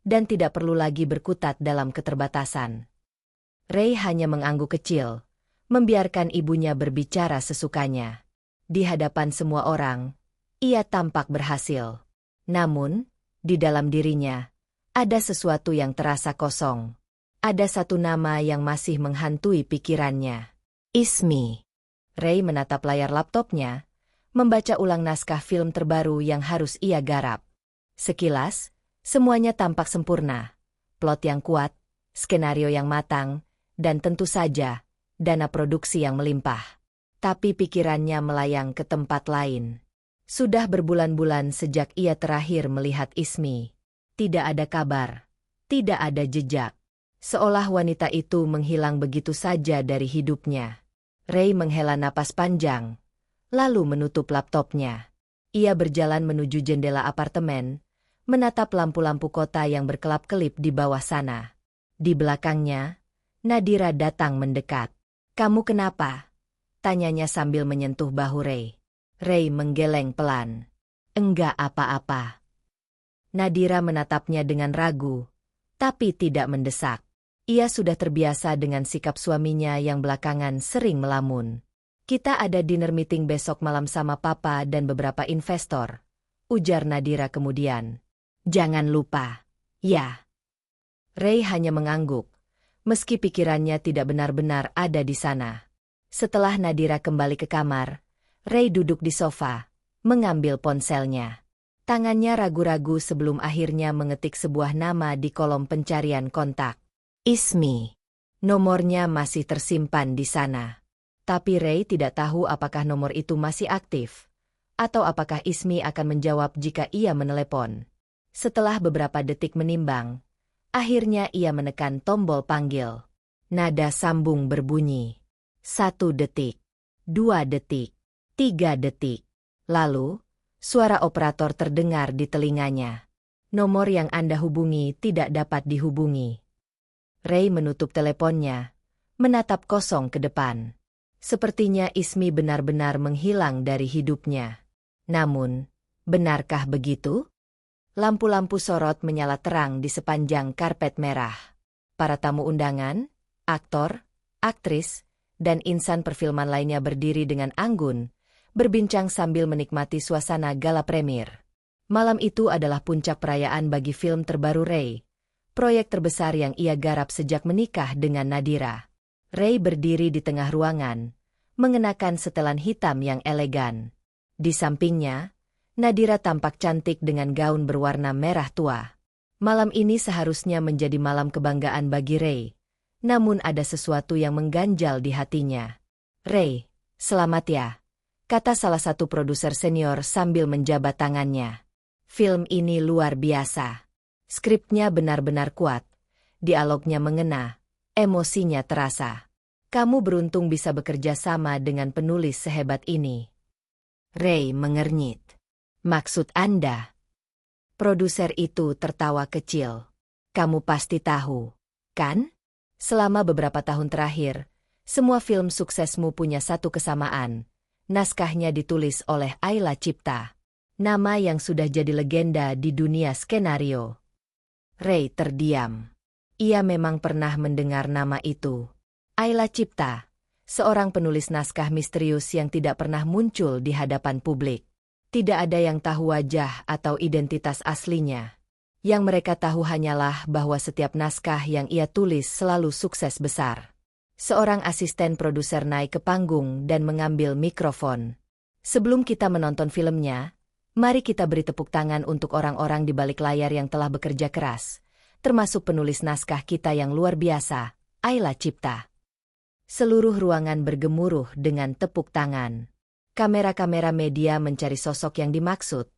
dan tidak perlu lagi berkutat dalam keterbatasan. Ray hanya mengangguk kecil, membiarkan ibunya berbicara sesukanya. Di hadapan semua orang, ia tampak berhasil. Namun, di dalam dirinya, ada sesuatu yang terasa kosong. Ada satu nama yang masih menghantui pikirannya. Ismi. Ray menatap layar laptopnya, membaca ulang naskah film terbaru yang harus ia garap. Sekilas, semuanya tampak sempurna. Plot yang kuat, skenario yang matang, dan tentu saja, dana produksi yang melimpah. Tapi pikirannya melayang ke tempat lain. Sudah berbulan-bulan sejak ia terakhir melihat Ismi. Tidak ada kabar, tidak ada jejak. Seolah wanita itu menghilang begitu saja dari hidupnya. Ray menghela napas panjang, lalu menutup laptopnya. Ia berjalan menuju jendela apartemen, menatap lampu-lampu kota yang berkelap-kelip di bawah sana. Di belakangnya, Nadira datang mendekat. "Kamu kenapa?" tanyanya sambil menyentuh bahu Ray. Ray menggeleng pelan. "Enggak apa-apa." Nadira menatapnya dengan ragu, tapi tidak mendesak. Ia sudah terbiasa dengan sikap suaminya yang belakangan sering melamun. Kita ada dinner meeting besok malam sama papa dan beberapa investor, ujar Nadira kemudian. Jangan lupa. Ya. Ray hanya mengangguk, meski pikirannya tidak benar-benar ada di sana. Setelah Nadira kembali ke kamar, Ray duduk di sofa, mengambil ponselnya. Tangannya ragu-ragu sebelum akhirnya mengetik sebuah nama di kolom pencarian kontak. Ismi. Nomornya masih tersimpan di sana. Tapi Ray tidak tahu apakah nomor itu masih aktif, atau apakah Ismi akan menjawab jika ia menelepon. Setelah beberapa detik menimbang, akhirnya ia menekan tombol panggil. Nada sambung berbunyi. 1 detik, 2 detik, 3 detik. Lalu, suara operator terdengar di telinganya. Nomor yang Anda hubungi tidak dapat dihubungi. Ray menutup teleponnya, menatap kosong ke depan. Sepertinya Ismi benar-benar menghilang dari hidupnya. Namun, benarkah begitu? Lampu-lampu sorot menyala terang di sepanjang karpet merah. Para tamu undangan, aktor, aktris, dan insan perfilman lainnya berdiri dengan anggun, berbincang sambil menikmati suasana gala premier. Malam itu adalah puncak perayaan bagi film terbaru Ray, proyek terbesar yang ia garap sejak menikah dengan Nadira. Ray berdiri di tengah ruangan, mengenakan setelan hitam yang elegan. Di sampingnya, Nadira tampak cantik dengan gaun berwarna merah tua. Malam ini seharusnya menjadi malam kebanggaan bagi Ray, namun ada sesuatu yang mengganjal di hatinya. Ray, selamat ya, kata salah satu produser senior sambil menjabat tangannya. Film ini luar biasa. Skripnya benar-benar kuat, dialognya mengena, emosinya terasa. Kamu beruntung bisa bekerja sama dengan penulis sehebat ini. Ray mengernyit. Maksud Anda? Produser itu tertawa kecil. Kamu pasti tahu, kan? Selama beberapa tahun terakhir, semua film suksesmu punya satu kesamaan. Naskahnya ditulis oleh Ayla Cipta, nama yang sudah jadi legenda di dunia skenario. Ray terdiam. Ia memang pernah mendengar nama itu. Ayla Cipta, seorang penulis naskah misterius yang tidak pernah muncul di hadapan publik. Tidak ada yang tahu wajah atau identitas aslinya. Yang mereka tahu hanyalah bahwa setiap naskah yang ia tulis selalu sukses besar. Seorang asisten produser naik ke panggung dan mengambil mikrofon. Sebelum kita menonton filmnya, mari kita beri tepuk tangan untuk orang-orang di balik layar yang telah bekerja keras, termasuk penulis naskah kita yang luar biasa, Ayla Cipta. Seluruh ruangan bergemuruh dengan tepuk tangan. Kamera-kamera media mencari sosok yang dimaksud,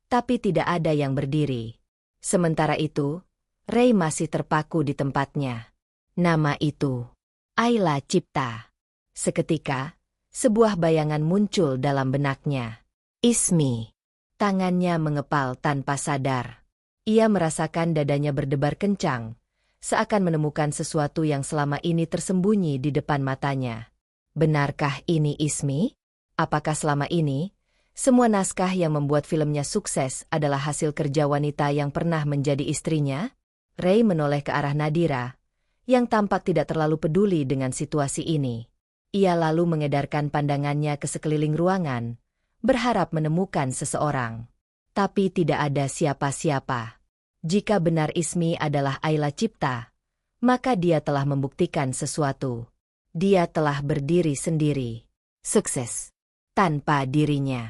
tapi tidak ada yang berdiri. Sementara itu, Ray masih terpaku di tempatnya. Nama itu, Ayla Cipta. Seketika, sebuah bayangan muncul dalam benaknya. Ismi. Tangannya mengepal tanpa sadar. Ia merasakan dadanya berdebar kencang, seakan menemukan sesuatu yang selama ini tersembunyi di depan matanya. Benarkah ini Ismi? Apakah selama ini, semua naskah yang membuat filmnya sukses adalah hasil kerja wanita yang pernah menjadi istrinya? Ray menoleh ke arah Nadira, yang tampak tidak terlalu peduli dengan situasi ini. Ia lalu mengedarkan pandangannya ke sekeliling ruangan, berharap menemukan seseorang. Tapi tidak ada siapa-siapa. Jika benar Ismi adalah Ayla Cipta, maka dia telah membuktikan sesuatu. Dia telah berdiri sendiri. Sukses. Tanpa dirinya.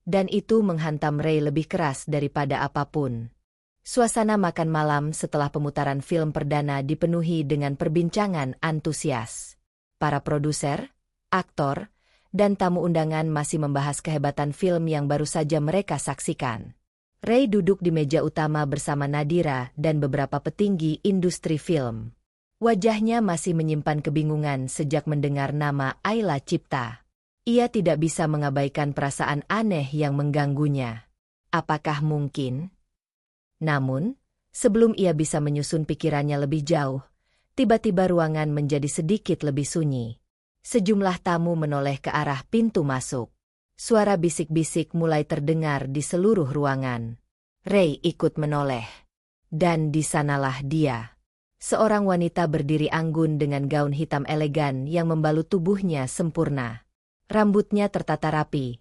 Dan itu menghantam Ray lebih keras daripada apapun. Suasana makan malam setelah pemutaran film perdana dipenuhi dengan perbincangan antusias. Para produser, aktor, dan tamu undangan masih membahas kehebatan film yang baru saja mereka saksikan. Ray duduk di meja utama bersama Nadira dan beberapa petinggi industri film. Wajahnya masih menyimpan kebingungan sejak mendengar nama Ayla Cipta. Ia tidak bisa mengabaikan perasaan aneh yang mengganggunya. Apakah mungkin? Namun, sebelum ia bisa menyusun pikirannya lebih jauh, tiba-tiba ruangan menjadi sedikit lebih sunyi. Sejumlah tamu menoleh ke arah pintu masuk. Suara bisik-bisik mulai terdengar di seluruh ruangan. Ray ikut menoleh. Dan di sanalah dia. Seorang wanita berdiri anggun dengan gaun hitam elegan yang membalut tubuhnya sempurna. Rambutnya tertata rapi.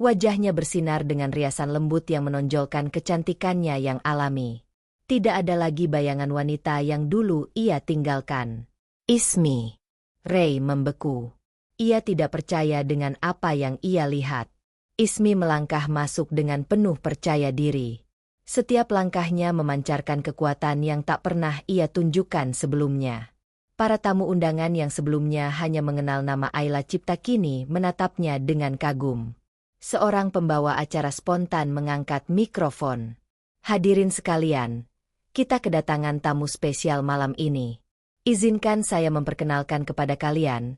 Wajahnya bersinar dengan riasan lembut yang menonjolkan kecantikannya yang alami. Tidak ada lagi bayangan wanita yang dulu ia tinggalkan. Ismi. Ray membeku. Ia tidak percaya dengan apa yang ia lihat. Ismi melangkah masuk dengan penuh percaya diri. Setiap langkahnya memancarkan kekuatan yang tak pernah ia tunjukkan sebelumnya. Para tamu undangan yang sebelumnya hanya mengenal nama Ayla Cipta kini menatapnya dengan kagum. Seorang pembawa acara spontan mengangkat mikrofon. Hadirin sekalian, kita kedatangan tamu spesial malam ini. Izinkan saya memperkenalkan kepada kalian,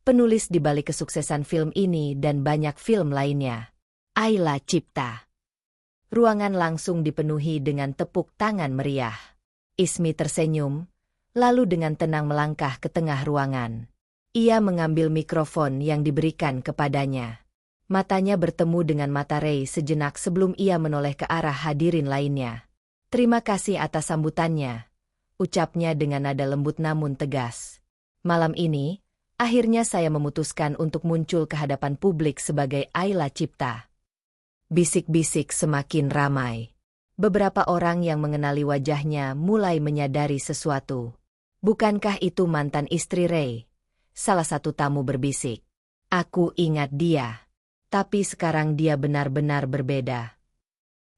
penulis di balik kesuksesan film ini dan banyak film lainnya, Ayla Cipta. Ruangan langsung dipenuhi dengan tepuk tangan meriah. Ismi tersenyum, lalu dengan tenang melangkah ke tengah ruangan. Ia mengambil mikrofon yang diberikan kepadanya. Matanya bertemu dengan mata Ray sejenak sebelum ia menoleh ke arah hadirin lainnya. Terima kasih atas sambutannya, ucapnya dengan nada lembut namun tegas. Malam ini, akhirnya saya memutuskan untuk muncul ke hadapan publik sebagai Ayla Cipta. Bisik-bisik semakin ramai. Beberapa orang yang mengenali wajahnya mulai menyadari sesuatu. Bukankah itu mantan istri Ray? Salah satu tamu berbisik. Aku ingat dia. Tapi sekarang dia benar-benar berbeda.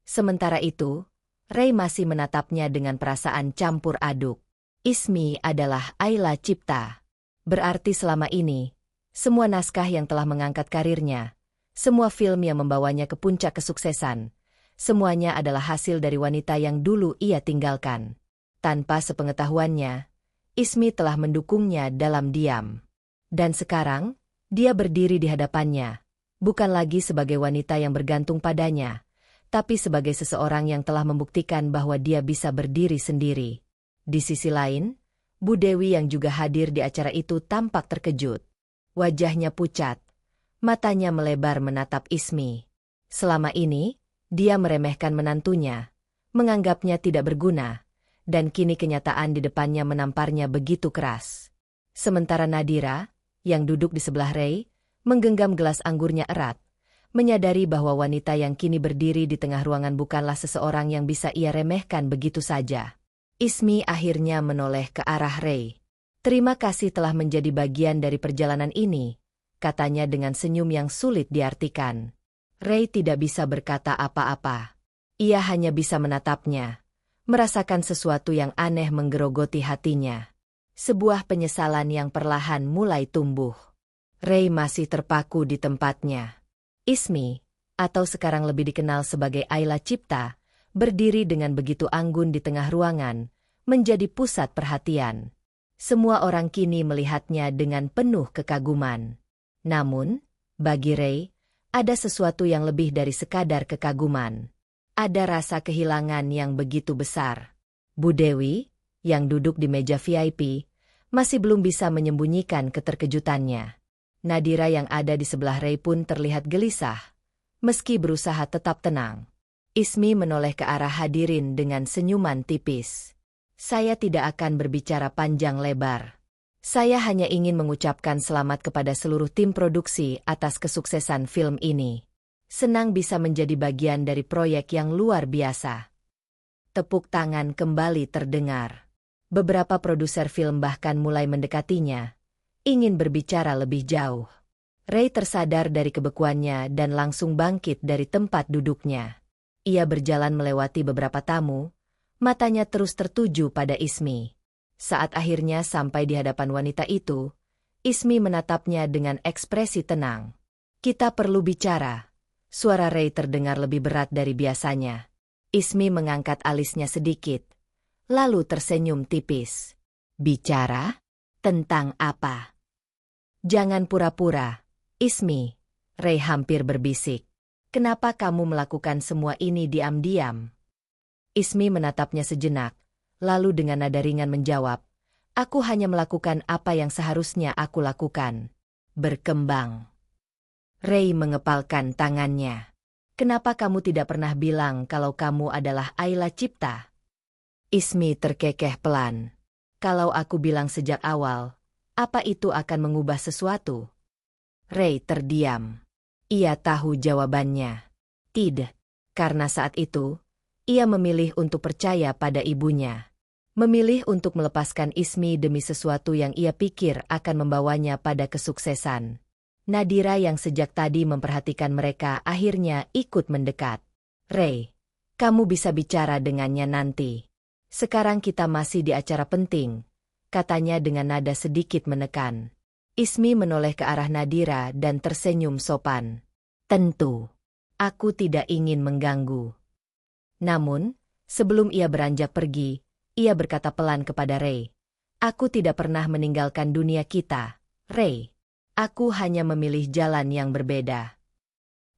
Sementara itu, Ray masih menatapnya dengan perasaan campur aduk. Ismi adalah Ayla Cipta. Berarti selama ini, semua naskah yang telah mengangkat karirnya, semua film yang membawanya ke puncak kesuksesan, semuanya adalah hasil dari wanita yang dulu ia tinggalkan. Tanpa sepengetahuannya, Ismi telah mendukungnya dalam diam. Dan sekarang, dia berdiri di hadapannya, bukan lagi sebagai wanita yang bergantung padanya, tapi sebagai seseorang yang telah membuktikan bahwa dia bisa berdiri sendiri. Di sisi lain, Bu Dewi yang juga hadir di acara itu tampak terkejut. Wajahnya pucat. Matanya melebar menatap Ismi. Selama ini, dia meremehkan menantunya, menganggapnya tidak berguna, dan kini kenyataan di depannya menamparnya begitu keras. Sementara Nadira, yang duduk di sebelah Ray, menggenggam gelas anggurnya erat, menyadari bahwa wanita yang kini berdiri di tengah ruangan bukanlah seseorang yang bisa ia remehkan begitu saja. Ismi akhirnya menoleh ke arah Ray. Terima kasih telah menjadi bagian dari perjalanan ini, katanya dengan senyum yang sulit diartikan. Ray tidak bisa berkata apa-apa. Ia hanya bisa menatapnya, merasakan sesuatu yang aneh menggerogoti hatinya. Sebuah penyesalan yang perlahan mulai tumbuh. Ray masih terpaku di tempatnya. Ismi, atau sekarang lebih dikenal sebagai Ayla Cipta, berdiri dengan begitu anggun di tengah ruangan, menjadi pusat perhatian. Semua orang kini melihatnya dengan penuh kekaguman. Namun, bagi Ray, ada sesuatu yang lebih dari sekadar kekaguman. Ada rasa kehilangan yang begitu besar. Bu Dewi, yang duduk di meja VIP, masih belum bisa menyembunyikan keterkejutannya. Nadira yang ada di sebelah Ray pun terlihat gelisah, meski berusaha tetap tenang. Ismi menoleh ke arah hadirin dengan senyuman tipis. Saya tidak akan berbicara panjang lebar. Saya hanya ingin mengucapkan selamat kepada seluruh tim produksi atas kesuksesan film ini. Senang bisa menjadi bagian dari proyek yang luar biasa. Tepuk tangan kembali terdengar. Beberapa produser film bahkan mulai mendekatinya, ingin berbicara lebih jauh. Ray tersadar dari kebekuannya dan langsung bangkit dari tempat duduknya. Ia berjalan melewati beberapa tamu, matanya terus tertuju pada Ismi. Saat akhirnya sampai di hadapan wanita itu, Ismi menatapnya dengan ekspresi tenang. Kita perlu bicara. Suara Ray terdengar lebih berat dari biasanya. Ismi mengangkat alisnya sedikit, lalu tersenyum tipis. Bicara? Tentang apa? Jangan pura-pura, Ismi. Ray hampir berbisik. Kenapa kamu melakukan semua ini diam-diam? Ismi menatapnya sejenak. Lalu dengan nada ringan menjawab, aku hanya melakukan apa yang seharusnya aku lakukan. Berkembang. Ray mengepalkan tangannya. Kenapa kamu tidak pernah bilang kalau kamu adalah Ayla Cipta? Ismi terkekeh pelan. Kalau aku bilang sejak awal, apa itu akan mengubah sesuatu? Ray terdiam. Ia tahu jawabannya. Tidak. Karena saat itu, ia memilih untuk percaya pada ibunya. Memilih untuk melepaskan Ismi demi sesuatu yang ia pikir akan membawanya pada kesuksesan. Nadira yang sejak tadi memperhatikan mereka akhirnya ikut mendekat. Ray, kamu bisa bicara dengannya nanti. Sekarang kita masih di acara penting, katanya dengan nada sedikit menekan. Ismi menoleh ke arah Nadira dan tersenyum sopan. Tentu, aku tidak ingin mengganggu. Namun, sebelum ia beranjak pergi, ia berkata pelan kepada Ray. Aku tidak pernah meninggalkan dunia kita, Ray. Aku hanya memilih jalan yang berbeda.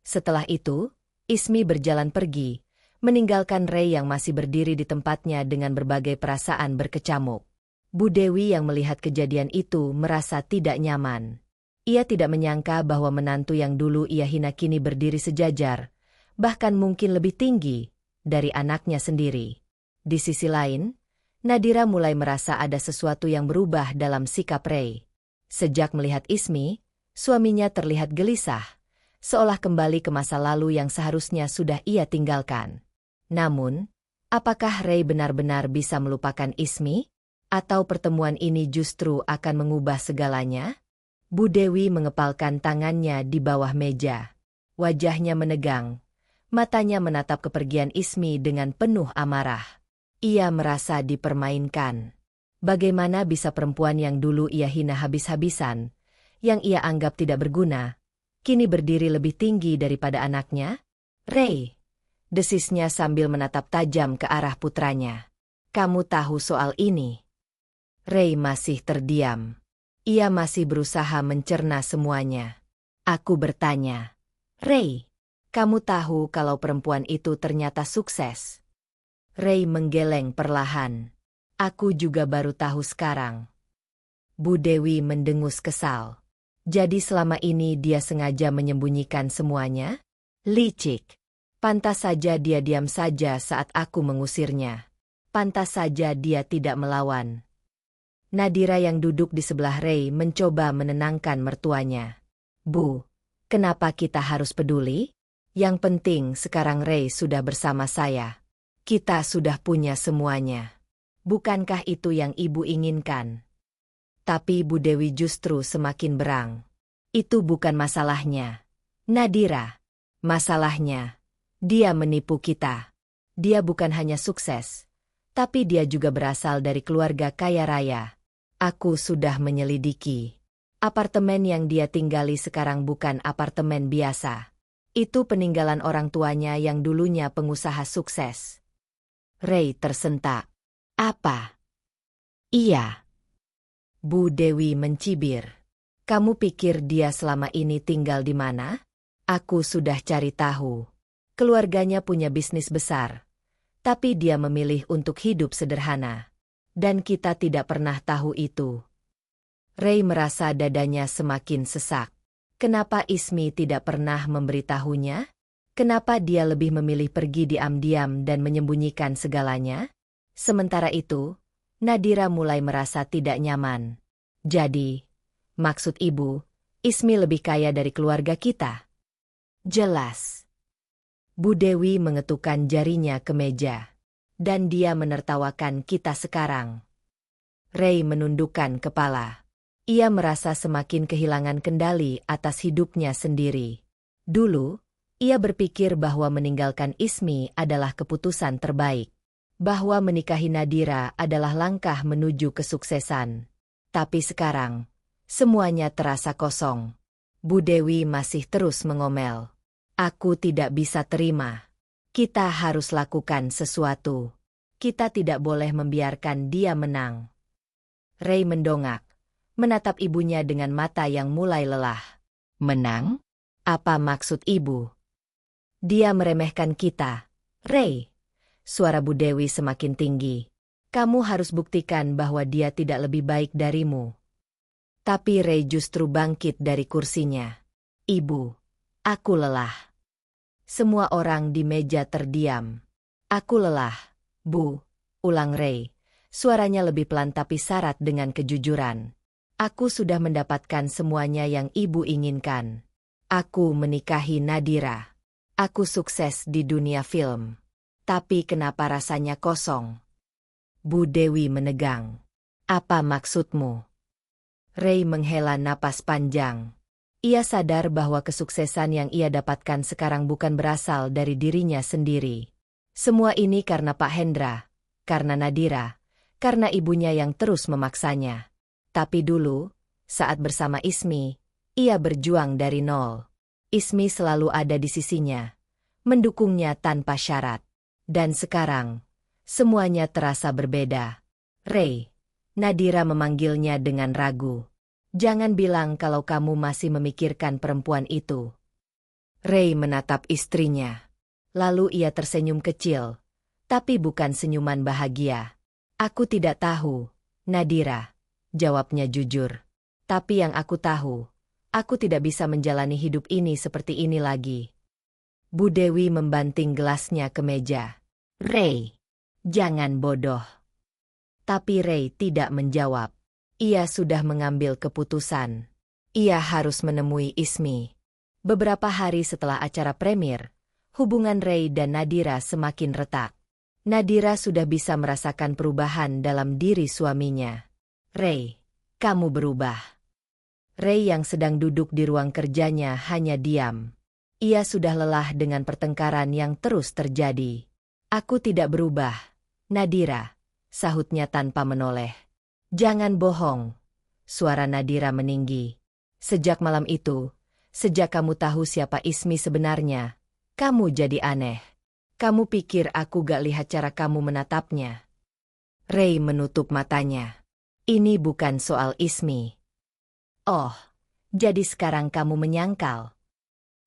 Setelah itu, Ismi berjalan pergi, meninggalkan Ray yang masih berdiri di tempatnya dengan berbagai perasaan berkecamuk. Bu Dewi yang melihat kejadian itu merasa tidak nyaman. Ia tidak menyangka bahwa menantu yang dulu ia hina kini berdiri sejajar, bahkan mungkin lebih tinggi dari anaknya sendiri. Di sisi lain, Nadira mulai merasa ada sesuatu yang berubah dalam sikap Ray. Sejak melihat Ismi, suaminya terlihat gelisah, seolah kembali ke masa lalu yang seharusnya sudah ia tinggalkan. Namun, apakah Ray benar-benar bisa melupakan Ismi? Atau pertemuan ini justru akan mengubah segalanya? Bu Dewi mengepalkan tangannya di bawah meja. Wajahnya menegang. Matanya menatap kepergian Ismi dengan penuh amarah. Ia merasa dipermainkan. Bagaimana bisa perempuan yang dulu ia hina habis-habisan, yang ia anggap tidak berguna, kini berdiri lebih tinggi daripada anaknya? Ray, desisnya sambil menatap tajam ke arah putranya. Kamu tahu soal ini? Ray masih terdiam. Ia masih berusaha mencerna semuanya. Aku bertanya, Ray, kamu tahu kalau perempuan itu ternyata sukses? Ray menggeleng perlahan. Aku juga baru tahu sekarang. Bu Dewi mendengus kesal. Jadi selama ini dia sengaja menyembunyikan semuanya? Licik. Pantas saja dia diam saja saat aku mengusirnya. Pantas saja dia tidak melawan. Nadira yang duduk di sebelah Ray mencoba menenangkan mertuanya. Bu, kenapa kita harus peduli? Yang penting sekarang Ray sudah bersama saya. Kita sudah punya semuanya. Bukankah itu yang ibu inginkan? Tapi Bu Dewi justru semakin berang. Itu bukan masalahnya. Nadira, masalahnya, dia menipu kita. Dia bukan hanya sukses, tapi dia juga berasal dari keluarga kaya raya. Aku sudah menyelidiki. Apartemen yang dia tinggali sekarang bukan apartemen biasa. Itu peninggalan orang tuanya yang dulunya pengusaha sukses. Ray tersentak. Apa? Iya. Bu Dewi mencibir. Kamu pikir dia selama ini tinggal di mana? Aku sudah cari tahu. Keluarganya punya bisnis besar. Tapi dia memilih untuk hidup sederhana. Dan kita tidak pernah tahu itu. Ray merasa dadanya semakin sesak. Kenapa Ismi tidak pernah memberitahunya? Kenapa dia lebih memilih pergi diam-diam dan menyembunyikan segalanya? Sementara itu, Nadira mulai merasa tidak nyaman. Jadi, maksud ibu, Ismi lebih kaya dari keluarga kita? Jelas. Bu Dewi mengetukkan jarinya ke meja. Dan dia menertawakan kita sekarang. Ray menundukkan kepala. Ia merasa semakin kehilangan kendali atas hidupnya sendiri. Dulu, ia berpikir bahwa meninggalkan Ismi adalah keputusan terbaik. Bahwa menikahi Nadira adalah langkah menuju kesuksesan. Tapi sekarang, semuanya terasa kosong. Bu Dewi masih terus mengomel. Aku tidak bisa terima. Kita harus lakukan sesuatu. Kita tidak boleh membiarkan dia menang. Ray mendongak, menatap ibunya dengan mata yang mulai lelah. Menang? Apa maksud ibu? Dia meremehkan kita. Ray. Suara Bu Dewi semakin tinggi. Kamu harus buktikan bahwa dia tidak lebih baik darimu. Tapi Ray justru bangkit dari kursinya. Ibu, aku lelah. Semua orang di meja terdiam. Aku lelah, Bu, ulang Ray, Suaranya lebih pelan tapi syarat dengan kejujuran. Aku sudah mendapatkan semuanya yang ibu inginkan. Aku menikahi Nadira. Aku sukses di dunia film. Tapi kenapa rasanya kosong? Bu Dewi menegang. Apa maksudmu? Ray menghela napas panjang. Ia sadar bahwa kesuksesan yang ia dapatkan sekarang bukan berasal dari dirinya sendiri. Semua ini karena Pak Hendra, karena Nadira, karena ibunya yang terus memaksanya. Tapi dulu, saat bersama Ismi, ia berjuang dari nol. Ismi selalu ada di sisinya, mendukungnya tanpa syarat. Dan sekarang, semuanya terasa berbeda. Ray, Nadira memanggilnya dengan ragu. Jangan bilang kalau kamu masih memikirkan perempuan itu. Ray menatap istrinya. Lalu ia tersenyum kecil, tapi bukan senyuman bahagia. Aku tidak tahu, Nadira, jawabnya jujur. Tapi yang aku tahu, aku tidak bisa menjalani hidup ini seperti ini lagi. Bu Dewi membanting gelasnya ke meja. Ray, jangan bodoh. Tapi Ray tidak menjawab. Ia sudah mengambil keputusan. Ia harus menemui Ismi. Beberapa hari setelah acara premier, hubungan Ray dan Nadira semakin retak. Nadira sudah bisa merasakan perubahan dalam diri suaminya. Ray, kamu berubah. Ray yang sedang duduk di ruang kerjanya hanya diam. Ia sudah lelah dengan pertengkaran yang terus terjadi. Aku tidak berubah, Nadira, sahutnya tanpa menoleh. Jangan bohong. Suara Nadira meninggi. Sejak malam itu, sejak kamu tahu siapa Ismi sebenarnya, kamu jadi aneh. Kamu pikir aku gak lihat cara kamu menatapnya? Ray menutup matanya. Ini bukan soal Ismi. Oh, jadi sekarang kamu menyangkal.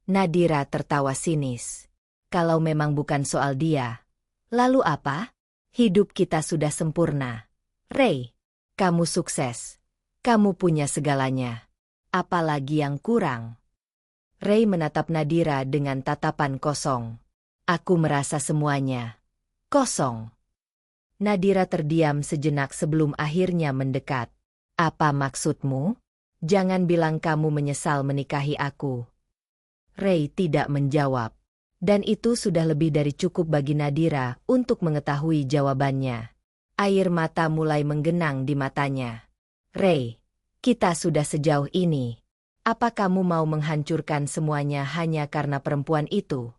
Nadira tertawa sinis. Kalau memang bukan soal dia, lalu apa? Hidup kita sudah sempurna. Ray, kamu sukses. Kamu punya segalanya. Apalagi yang kurang? Ray menatap Nadira dengan tatapan kosong. Aku merasa semuanya kosong. Nadira terdiam sejenak sebelum akhirnya mendekat. Apa maksudmu? Jangan bilang kamu menyesal menikahi aku. Ray tidak menjawab. Dan itu sudah lebih dari cukup bagi Nadira untuk mengetahui jawabannya. Air mata mulai menggenang di matanya. Ray, kita sudah sejauh ini. Apa kamu mau menghancurkan semuanya hanya karena perempuan itu?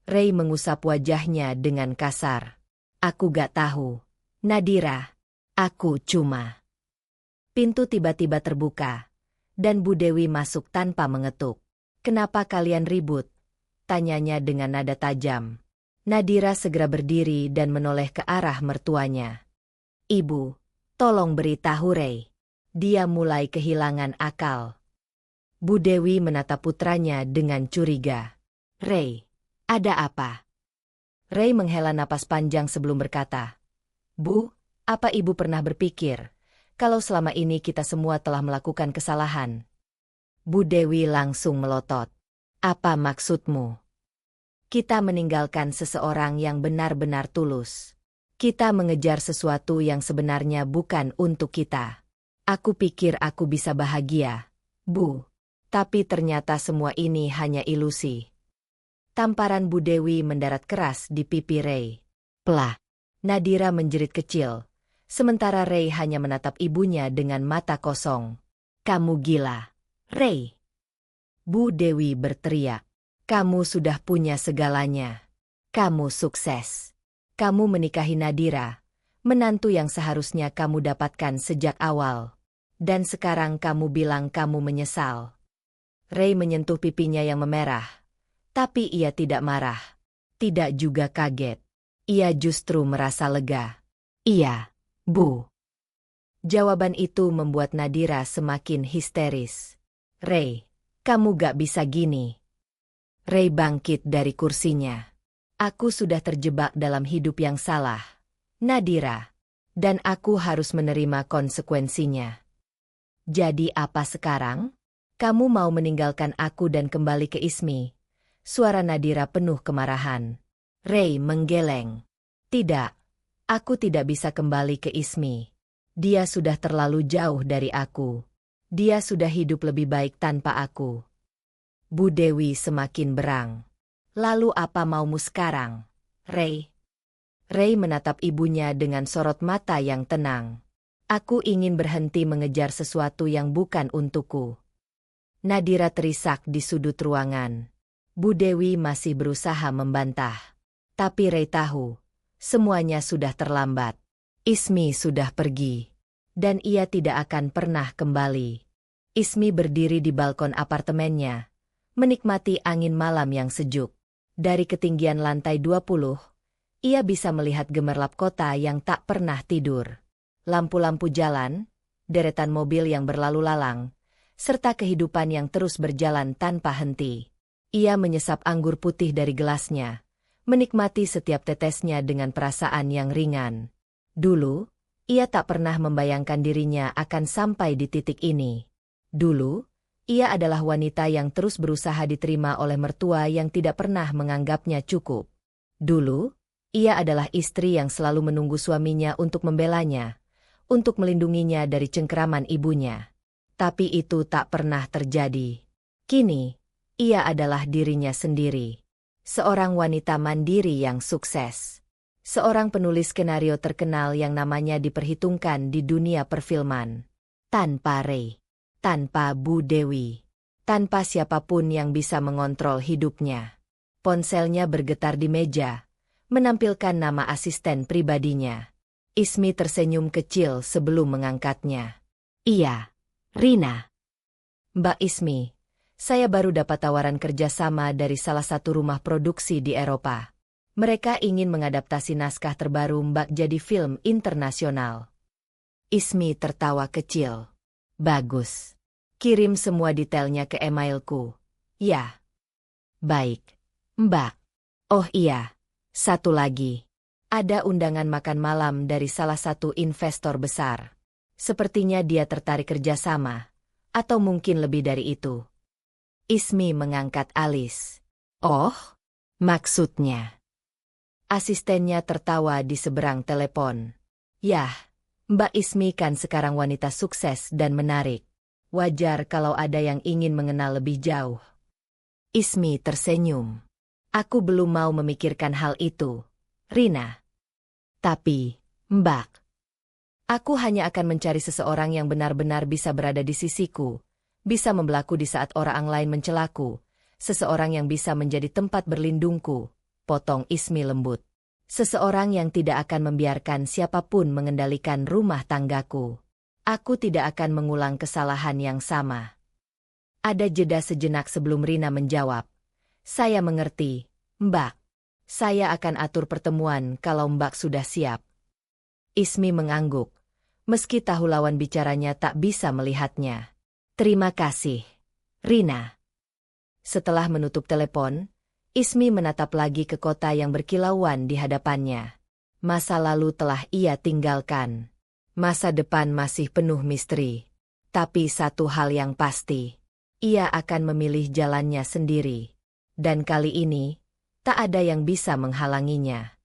Ray mengusap wajahnya dengan kasar. Aku gak tahu. Nadira, aku cuma... Pintu tiba-tiba terbuka, dan Bu Dewi masuk tanpa mengetuk. Kenapa kalian ribut? Tanyanya dengan nada tajam. Nadira segera berdiri dan menoleh ke arah mertuanya. Ibu, tolong beritahu Ray. Dia mulai kehilangan akal. Bu Dewi menatap putranya dengan curiga. Ray, ada apa? Ray menghela napas panjang sebelum berkata. Bu, apa ibu pernah berpikir kalau selama ini kita semua telah melakukan kesalahan? Bu Dewi langsung melotot. Apa maksudmu? Kita meninggalkan seseorang yang benar-benar tulus. Kita mengejar sesuatu yang sebenarnya bukan untuk kita. Aku pikir aku bisa bahagia, Bu. Tapi ternyata semua ini hanya ilusi. Tamparan Bu Dewi mendarat keras di pipi Ray. Plah. Nadira menjerit kecil, sementara Ray hanya menatap ibunya dengan mata kosong. Kamu gila, Ray. Bu Dewi berteriak. Kamu sudah punya segalanya. Kamu sukses. Kamu menikahi Nadira, menantu yang seharusnya kamu dapatkan sejak awal. Dan sekarang kamu bilang kamu menyesal. Ray menyentuh pipinya yang memerah. Tapi ia tidak marah. Tidak juga kaget. Ia justru merasa lega. Iya, Bu. Jawaban itu membuat Nadira semakin histeris. Ray, kamu gak bisa gini. Ray bangkit dari kursinya. Aku sudah terjebak dalam hidup yang salah, Nadira. Dan aku harus menerima konsekuensinya. Jadi apa sekarang? Kamu mau meninggalkan aku dan kembali ke Ismi? Suara Nadira penuh kemarahan. Ray menggeleng. Tidak. Aku tidak bisa kembali ke Ismi. Dia sudah terlalu jauh dari aku. Dia sudah hidup lebih baik tanpa aku. Bu Dewi semakin berang. Lalu apa maumu sekarang, Ray? Ray menatap ibunya dengan sorot mata yang tenang. Aku ingin berhenti mengejar sesuatu yang bukan untukku. Nadira terisak di sudut ruangan. Bu Dewi masih berusaha membantah. Tapi Ray tahu, semuanya sudah terlambat. Ismi sudah pergi. Dan ia tidak akan pernah kembali. Ismi berdiri di balkon apartemennya, menikmati angin malam yang sejuk. Dari ketinggian lantai 20, ia bisa melihat gemerlap kota yang tak pernah tidur. Lampu-lampu jalan, deretan mobil yang berlalu lalang, serta kehidupan yang terus berjalan tanpa henti. Ia menyesap anggur putih dari gelasnya, menikmati setiap tetesnya dengan perasaan yang ringan. Dulu, ia tak pernah membayangkan dirinya akan sampai di titik ini. Dulu, ia adalah wanita yang terus berusaha diterima oleh mertua yang tidak pernah menganggapnya cukup. Dulu, ia adalah istri yang selalu menunggu suaminya untuk membelanya, untuk melindunginya dari cengkeraman ibunya. Tapi itu tak pernah terjadi. Kini, ia adalah dirinya sendiri. Seorang wanita mandiri yang sukses. Seorang penulis skenario terkenal yang namanya diperhitungkan di dunia perfilman. Tanpa Ray. Tanpa Bu Dewi. Tanpa siapapun yang bisa mengontrol hidupnya. Ponselnya bergetar di meja, menampilkan nama asisten pribadinya. Ismi tersenyum kecil sebelum mengangkatnya. Iya, Rina. Mbak Ismi, saya baru dapat tawaran kerjasama dari salah satu rumah produksi di Eropa. Mereka ingin mengadaptasi naskah terbaru Mbak jadi film internasional. Ismi tertawa kecil. Bagus. Kirim semua detailnya ke emailku. Ya. Baik, Mbak. Oh iya, satu lagi. Ada undangan makan malam dari salah satu investor besar. Sepertinya dia tertarik kerjasama, atau mungkin lebih dari itu. Ismi mengangkat alis. Oh, maksudnya. Asistennya tertawa di seberang telepon. Yah, Mbak Ismi kan sekarang wanita sukses dan menarik. Wajar kalau ada yang ingin mengenal lebih jauh. Ismi tersenyum. Aku belum mau memikirkan hal itu, Rina. Tapi, Mbak, aku hanya akan mencari seseorang yang benar-benar bisa berada di sisiku, bisa membelaku di saat orang lain mencelaku, seseorang yang bisa menjadi tempat berlindungku. Potong Ismi lembut. Seseorang yang tidak akan membiarkan siapapun mengendalikan rumah tanggaku. Aku tidak akan mengulang kesalahan yang sama. Ada jeda sejenak sebelum Rina menjawab. Saya mengerti, Mbak. Saya akan atur pertemuan kalau Mbak sudah siap. Ismi mengangguk, meski tahu lawan bicaranya tak bisa melihatnya. Terima kasih, Rina. Setelah menutup telepon, Ismi menatap lagi ke kota yang berkilauan di hadapannya. Masa lalu telah ia tinggalkan. Masa depan masih penuh misteri. Tapi satu hal yang pasti, ia akan memilih jalannya sendiri. Dan kali ini, tak ada yang bisa menghalanginya.